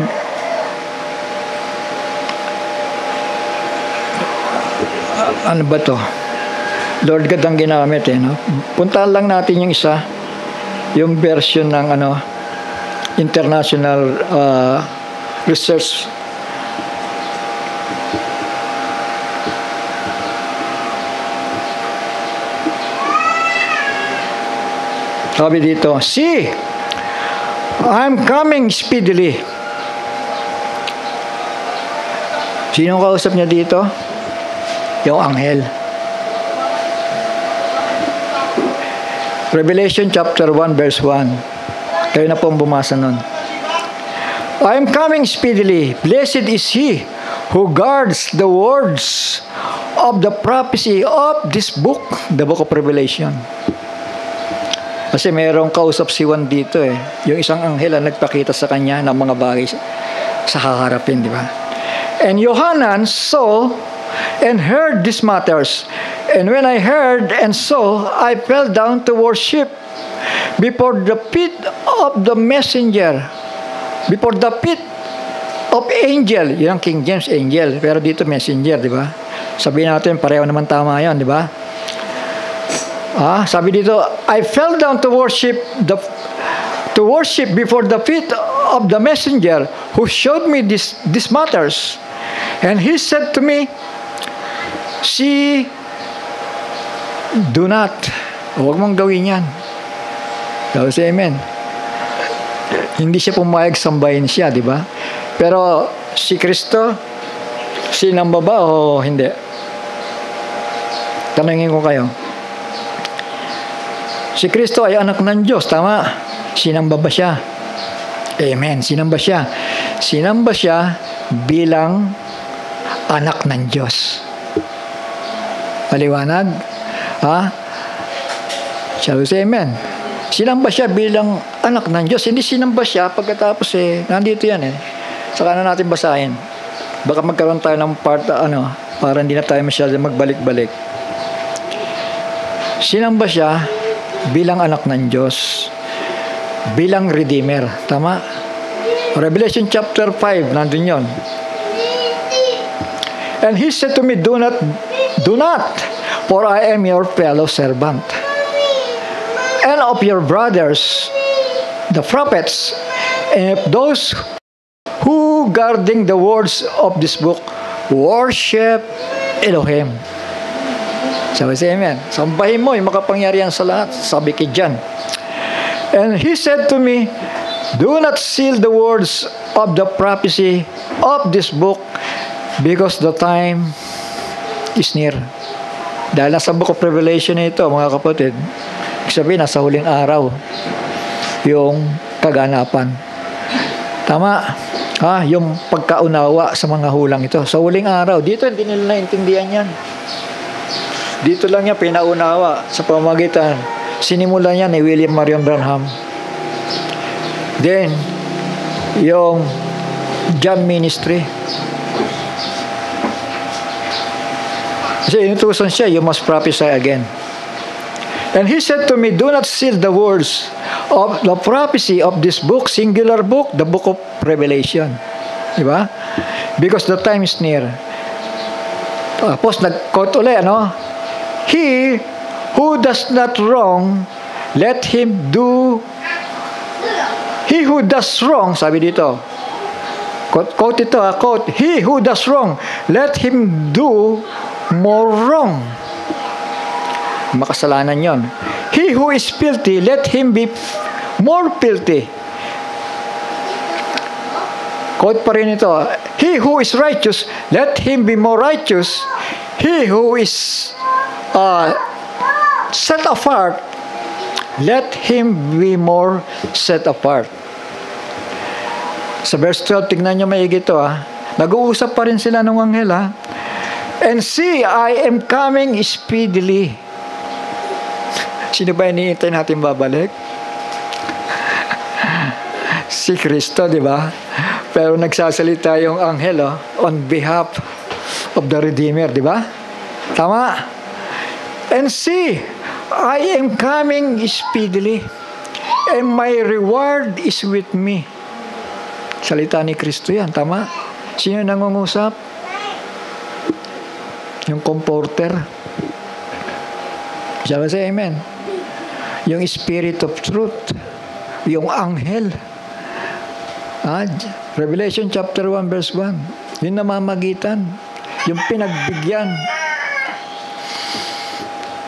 ano ba to? Lord God ang ginamit Puntahan lang natin yung isa, yung version ng International Research. Sabi dito, see, I'm coming speedily. Sino kausap niya dito? Yung anghel. Revelation chapter 1 verse 1. Kayo na pong bumasa nun. I am coming speedily. Blessed is he who guards the words of the prophecy of this book, the book of Revelation. Kasi mayroong kausap si Juan dito Yung isang anghel ang nagpakita sa kanya ng mga bagay sa haharapin, di ba? And Yohanan saw and heard these matters. And when I heard and saw, I fell down to worship before the feet of the messenger, before the feet of angel. Yan ang King James, angel. Pero dito messenger, di ba? Sabihin natin, pareho naman tama yan, di ba? Sabi dito, I fell down to worship before the feet of the messenger who showed me these matters. And he said to me, see, do not. Huwag mong gawin yan. Say amen. Hindi siya pumayag sambahin siya, di ba? Pero si Kristo, sinamba ba o hindi? Tanungin ko kayo. Si Kristo ay anak ng Diyos, tama? Sinamba ba siya? Amen. Sinamba siya. Sinamba siya bilang anak ng Diyos. Maliwanag? Shall we say amen? Sinamba siya bilang anak ng Diyos. Hindi sinamba siya pagkatapos nandito yan Saka na natin basahin. Baka magkaroon tayo ng part, para hindi na tayo masyado magbalik-balik. Sinamba siya bilang anak ng Diyos, bilang Redeemer. Tama? Revelation chapter 5, nandun yun. And he said to me, do not, for I am your fellow servant, and of your brothers, the prophets, and of those who guarding the words of this book, worship Elohim. Sabi say amen. Sambahin mo yung makapangyarihan sa lahat. Sabi kay John. And he said to me, do not seal the words of the prophecy of this book, because the time is near. Dahil nasa book of Revelation ito, mga kapatid, sabihin, nasa huling araw yung kaganapan. Tama? Yung pagkaunawa sa mga hulang ito. Sa huling araw, dito hindi nila naintindihan yan. Dito lang niya pinaunawa sa pamamagitan. Sinimula niya ni William Marion Branham. Then, yung John Ministry. Kasi inutusan siya, you must prophesy again. And he said to me, do not seal the words of the prophecy of this book, singular book, the book of Revelation. Diba? Because the time is near. Tapos nag-quote ulit, He who does not wrong, let him do. He who does wrong, sabi dito. Quote ito, quote. He who does wrong, let him do more wrong. Makasalanan yon. He who is filthy, let him be more filthy. Quote pa rin ito. He who is righteous, let him be more righteous. He who is set apart, let him be more set apart. Sa verse 12, tignan nyo maigi ito. Nag-uusap pa rin sila ng anghel. And see, I am coming speedily. Sino ba iniintay natin babalik? Si Kristo, di ba? Pero nagsasalita yung anghel on behalf of the Redeemer, di ba? Tama? And see, I am coming speedily, and my reward is with me. Salita ni Kristo yan, tama? Sino nangungusap? Yung comforter. Shall I say amen? Yung Spirit of Truth. Yung anghel. Revelation chapter 1 verse 1. Yung namamagitan. Yung pinagbigyan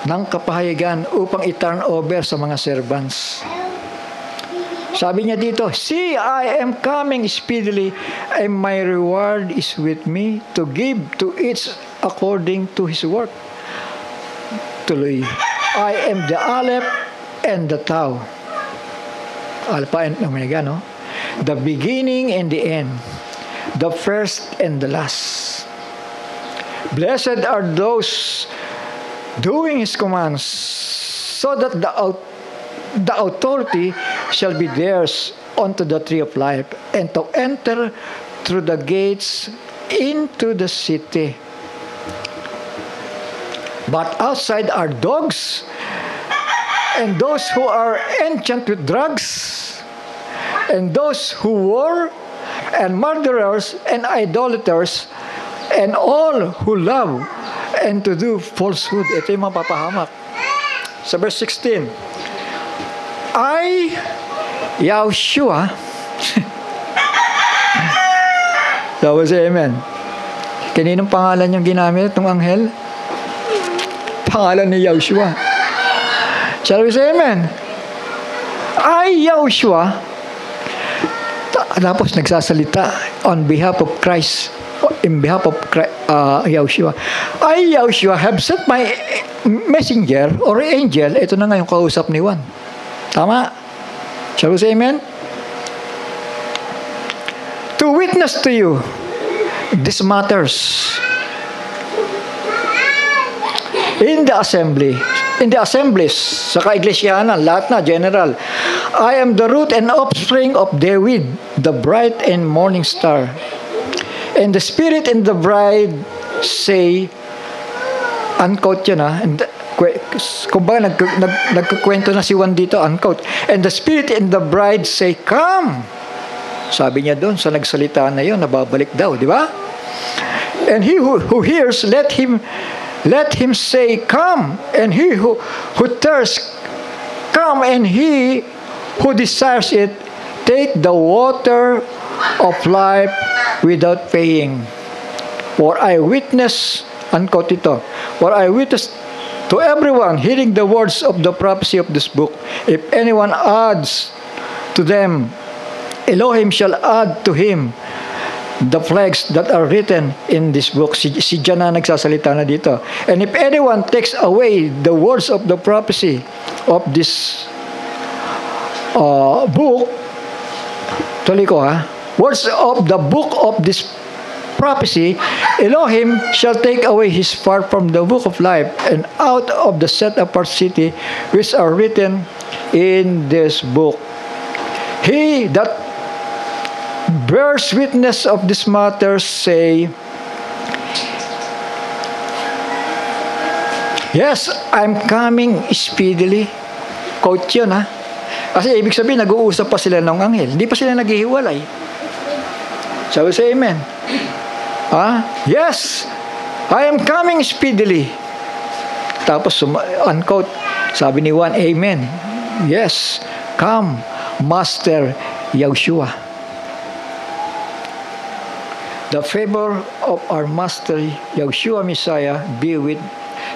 ng kapahayagan upang i-turn over sa mga servants. Sabi niya dito, see, I am coming speedily, and my reward is with me to give to each according to his work. Tuloy, I am the Aleph and the Tau. Alpha and Omega, the beginning and the end, the first and the last. Blessed are those doing his commands, so that the authority shall be theirs unto the tree of life, and to enter through the gates into the city. But outside are dogs, and those who are enchanted with drugs, and those who war, and murderers, and idolaters, and all who love and to do falsehood. Ito yung mapapahamak. sa verse 16. I, Yahushua, tapos amen. Kaninong pangalan yung ginamit ng anghel? Pangalan ni Yahushua. Shall we say amen? I, Yahushua, tapos nagsasalita on behalf of Christ, in behalf of Yahushua. I, Yahushua, have sent my messenger or angel. Ito na nga yung kausap ni Juan. Tama? Shall we say amen? To witness to you these matters in the assemblies, sa kaiglesyaanan, lahat na, general. I am the root and offspring of David, the bright and morning star. And the Spirit and the bride say, unquote yun kung ba nagkukwento na si Juan dito, unquote. And the Spirit and the bride say, come. Sabi niya doon sa nagsalita na yun, nababalik daw, di ba? And he who hears, let him say, come. And he who thirsts, come. And he who desires it, take the water of life without paying. For I witness, unquote ito, for I witness to everyone hearing the words of the prophecy of this book, if anyone adds to them, Elohim shall add to him the plagues that are written in this book. Si John na nagsasalita na dito. And if anyone takes away the words of the prophecy of this book, tuloy ko words of the book of this prophecy, Elohim shall take away his part from the book of life and out of the set apart city which are written in this book. He that bears witness of this matter say, yes, I'm coming speedily. Quote yun Kasi ibig sabihin, nag-uusap pa sila ng anghel. Hindi pa sila naghihiwalay. Shall we say amen? Yes, I am coming speedily. Tapos, unquote, sabi ni Juan, amen. Yes, come, Master Yahushua. The favor of our Master Yahushua Messiah be with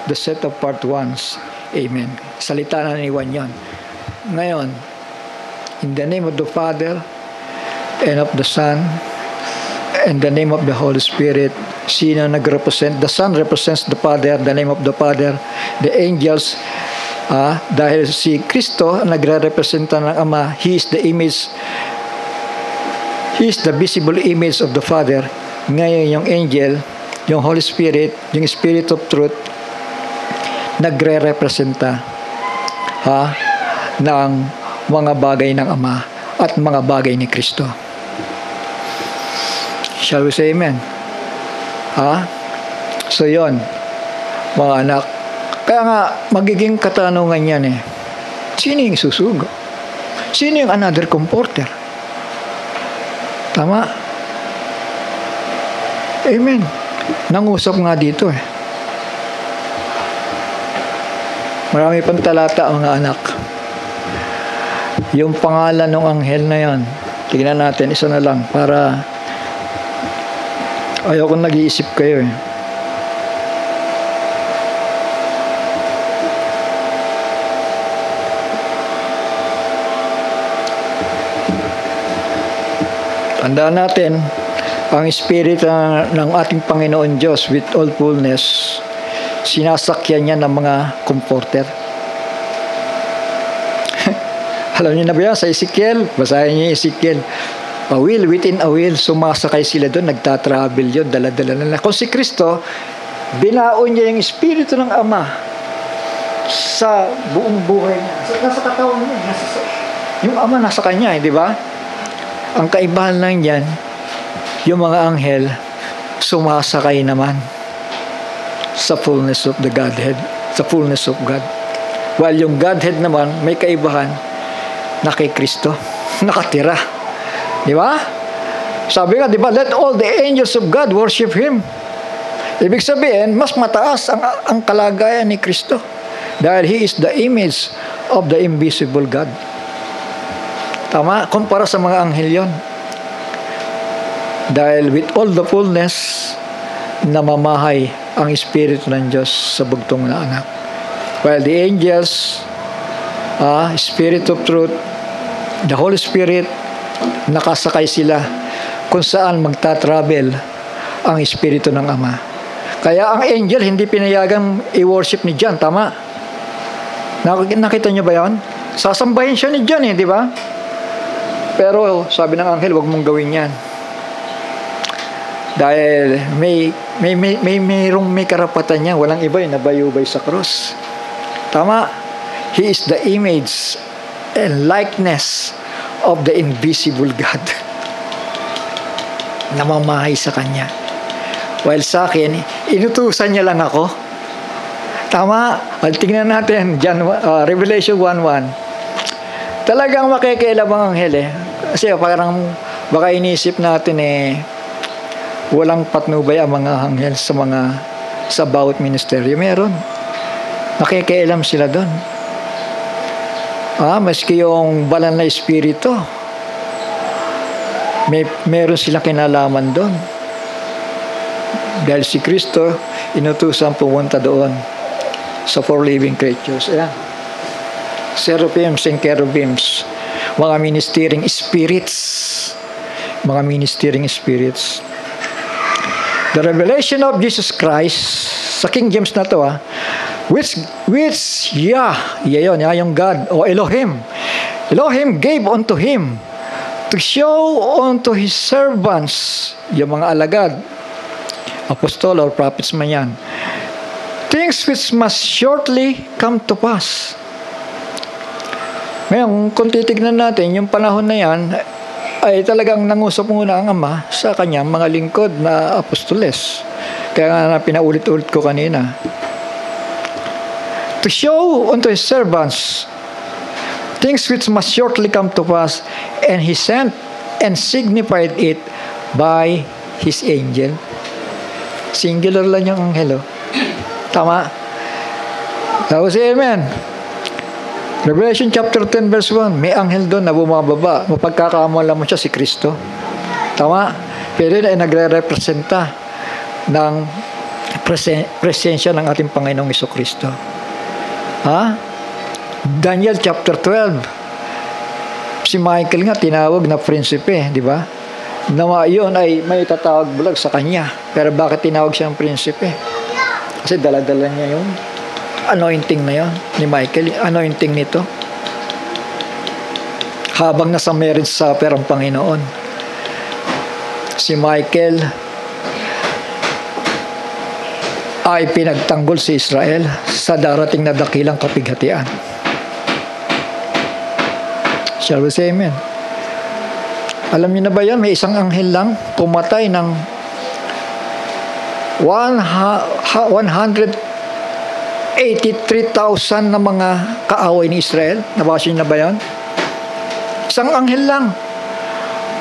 the set apart ones. Amen. Salita na ni Juan yan. Ngayon, in the name of the Father and of the Son and the name of the Holy Spirit, sino nag-represent? The Son represents the Father, the name of the Father, the angels, dahil si Kristo nagre-representa ng Ama, He is the image, He is the visible image of the Father. Ngayon yung angel, yung Holy Spirit, yung Spirit of Truth, nagre-representa ng mga bagay ng Ama at mga bagay ni Kristo. Shall we say amen? So yon, mga anak. Kaya nga, magiging katanungan yan sino yung susugo? Sino yung another comforter? Tama? Amen. Nangusap nga dito Marami pang talata, mga anak. Yung pangalan ng anghel na yan, tignan natin, isa na lang, para ayaw kong nag-iisip kayo Tandaan natin, ang Spirit ng ating Panginoon Diyos with all fullness, sinasakyan niya ng mga comforter. Alam niyo na ba yan sa Ezekiel? Basahin niyo yung Ezekiel. A wheel within a wheel, sumasakay sila doon, nagtatravel yun, dala-dala na. Kung si Kristo, binaon niya yung Espiritu ng Ama sa buong buhay niya. Nasa katawan niya. Yung Ama nasa kanya, di ba? Ang kaibahan lang yan, yung mga anghel, sumasakay naman sa fullness of the Godhead, sa fullness of God. While yung Godhead naman, may kaibahan na kay Kristo, nakatira. Di ba? Sabi nga, di ba, let all the angels of God worship Him. Ibig sabihin, mas mataas ang kalagayan ni Kristo. Dahil He is the image of the invisible God. Tama? Kumpara sa mga anghel yon. Dahil with all the fullness, namamahay ang Espiritu ng Diyos sa bugtong na anak. While the angels, Spirit of Truth, the Holy Spirit, nakasakay sila kung saan magta-travel ang Espiritu ng Ama. Kaya ang angel hindi pinayagang i-worship ni John, tama? Nakita niyo ba yan? Sasambahin siya ni John, di ba? Pero sabi ng anghel, huwag mong gawin yan. Dahil may karapatan niya, walang iba yung nabayubay sa cross. Tama? He is the image and likeness of the invisible God. Namamahay sa Kanya. While sa akin, inutusan niya lang ako. Tama? Tingnan natin, Revelation 1:1. Talagang makikialam ang anghel Kasi parang baka inisip natin walang patnubay ang mga anghel sa bawat ministeryo. Meron. Makikialam sila doon. Maski yung banal na espiritu, meron silang kinalaman doon. Dahil si Kristo, inutusan pumunta doon sa 4 living creatures. Ayan. Seraphims and cherubims. Mga ministering spirits. Mga ministering spirits. The revelation of Jesus Christ, sa King James na to, which yung God, o Elohim. Elohim gave unto Him to show unto His servants, yung mga alagad, apostol or prophets man yan, things which must shortly come to pass. Ngayon, kung titignan natin, yung panahon na yan, ay talagang nangusap muna ang Ama sa kanyang mga lingkod na apostoles. Kaya nga pinaulit-ulit ko kanina. To show unto His servants things which must shortly come to pass, and He sent and signified it by His angel. Singular lang yung anghel. Tama? Tapos amen. Revelation chapter 10 verse 1, may anghel doon na bumababa. Mapagkakamala mo siya si Kristo. Tama? Pero yun ay nagre-representa ng presensya ng ating Panginoong Jesucristo. Daniel chapter 12, si Michael nga tinawag na prinsipe, di ba? Na yun ay may tatawag bulag sa kanya. Pero bakit tinawag siyang prinsipe? Kasi dala-dala niya yung anointing na yun ni Michael, anointing nito. Habang nasa marriage supper ang Panginoon, si Michael ay pinagtanggol si Israel sa darating na dakilang kapighatian. Shall we say amen? Alam niyo na ba yan? May isang anghel lang pumatay ng 183,000 na mga kaaway ni Israel. Nabasa niyo na ba yan? Isang anghel lang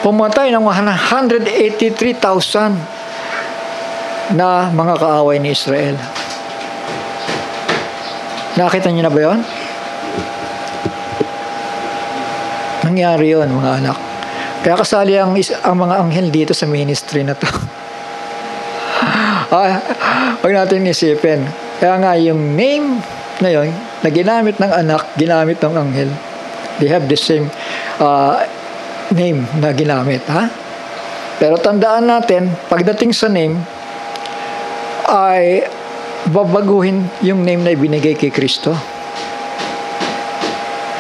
pumatay ng 183,000 na mga kaaway ni Israel. Nakita niyo na ba yan? Nangyari yun, mga anak. Kaya kasali ang mga anghel dito sa ministry na to. Huwag natin isipin. Kaya nga yung name na yun, na ginamit ng anak, ginamit ng anghel. They have the same name na ginamit. Pero tandaan natin, pagdating sa name, ay babaguhin yung name na ibinigay kay Kristo.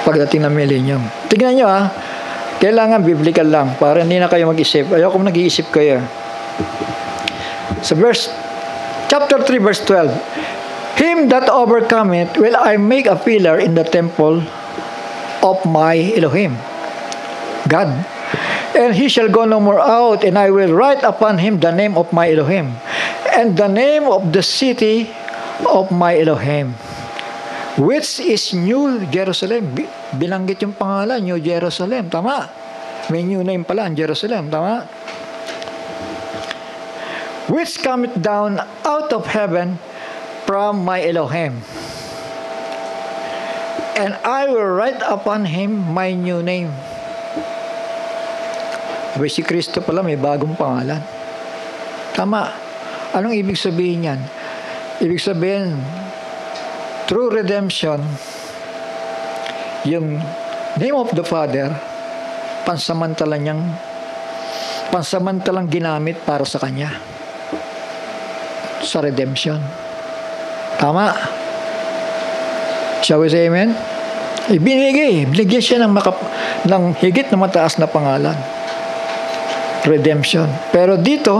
Pagdating ng millennium. Tignan nyo kailangan biblical lang para hindi na kayo mag-isip. Ayoko nag-iisip kayo. Sa chapter 3 verse 12, Him that overcometh will I make a pillar in the temple of my Elohim, God. And he shall go no more out, and I will write upon him the name of my Elohim, and the name of the city of my Elohim, which is New Jerusalem. Binanggit yung pangalan, New Jerusalem. Tama? May new name pala, Jerusalem. Tama? Which cometh down out of heaven from my Elohim. and I will write upon him my new name. Sabi, si Kristo pala may bagong pangalan. Tama. Anong ibig sabihin yan? Ibig sabihin, through redemption, yung name of the Father, pansamantalang ginamit para sa Kanya. Sa redemption. Tama. Shall we say amen? Binigyan siya ng higit na mataas na pangalan. Redemption. Pero dito,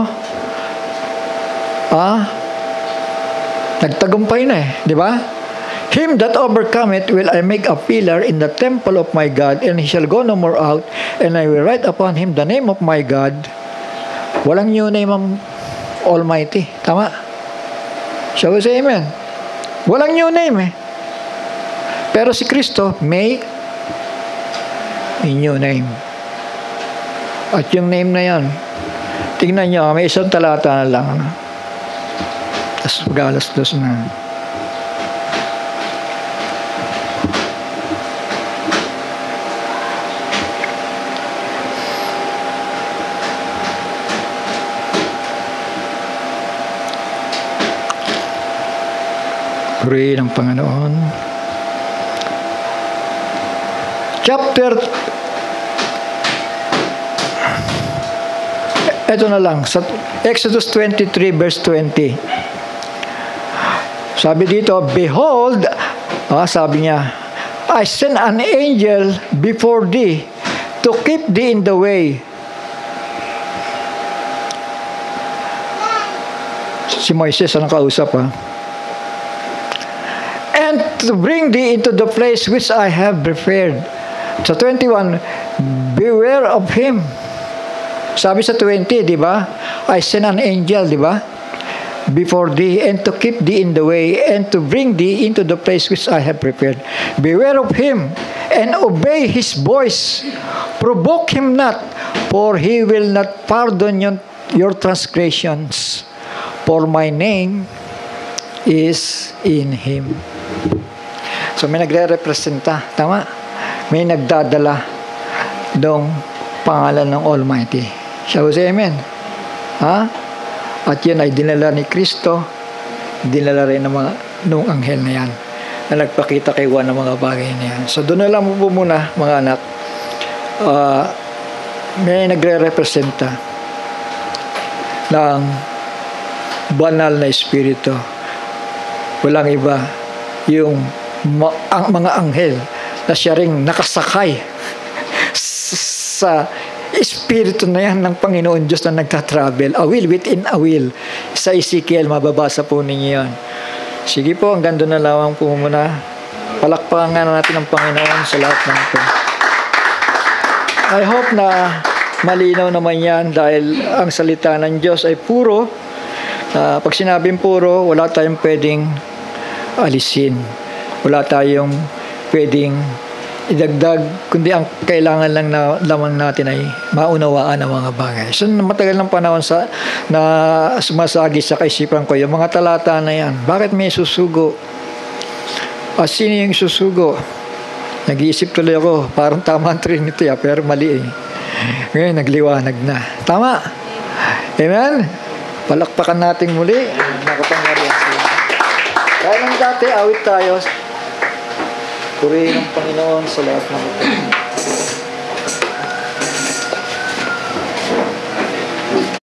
nagtagumpay na di ba? Him that overcometh will I make a pillar in the temple of my God, and he shall go no more out, and I will write upon him the name of my God. Walang new name ang Almighty. Tama? Shall we say amen? Walang new name Pero si Kristo may new name. At yung name na yan, tingnan nyo, may isang talata na lang. Tapos mag-alas-dos na. Puri ng Panginoon. Ito na lang, sa Exodus 23 verse 20. Sabi dito, behold, sabi niya, I send an angel before thee to keep thee in the way. Si Moises ang nakausap and to bring thee into the place which I have prepared. Sa 21, beware of him. Sabi sa 20, di ba? I send an angel, di ba? Before thee, and to keep thee in the way, and to bring thee into the place which I have prepared. Beware of him, and obey his voice. Provoke him not, for he will not pardon your transgressions. For my name is in him. So may nagre-representa, tama? May nagdadala dong pangalan ng Almighty. Shall we say amen? At yan ay dinala ni Kristo, dinala rin ng anghel na yan, na nagpakita kay Juan ng mga bagay na yan. So doon na lang po muna, mga anak. May nagre-representa ng banal na espiritu. Walang iba, yung mga anghel na siya ring nakasakay sa espiritu na yan ng Panginoon Diyos na nagtatravel. A will within a will. Sa Ezekiel, mababasa po ninyo yan. Sige po, hanggang doon na lamang po muna. Palakpakan natin ang Panginoon sa lahat ng ito. I hope na malinaw naman yan dahil ang salita ng Diyos ay puro. Pag sinabing puro, wala tayong pwedeng alisin. Wala tayong pwedeng idagdag, kundi ang kailangan lang na lamang natin ay maunawaan ang mga bagay. So matagal ng panahon na sumasagi sa kaisipan ko yung mga talata na yan. Bakit may susugo? Sino yung susugo? Nag-iisip tuloy ako, parang tama ang Trinity pero mali Ngayon nagliwanag na. Tama? Amen? Palakpakan natin muli. Nakapangyarihan sila. Kaya nang dati, awit tayo. Purihin ang Panginoon sa lahat ng ito.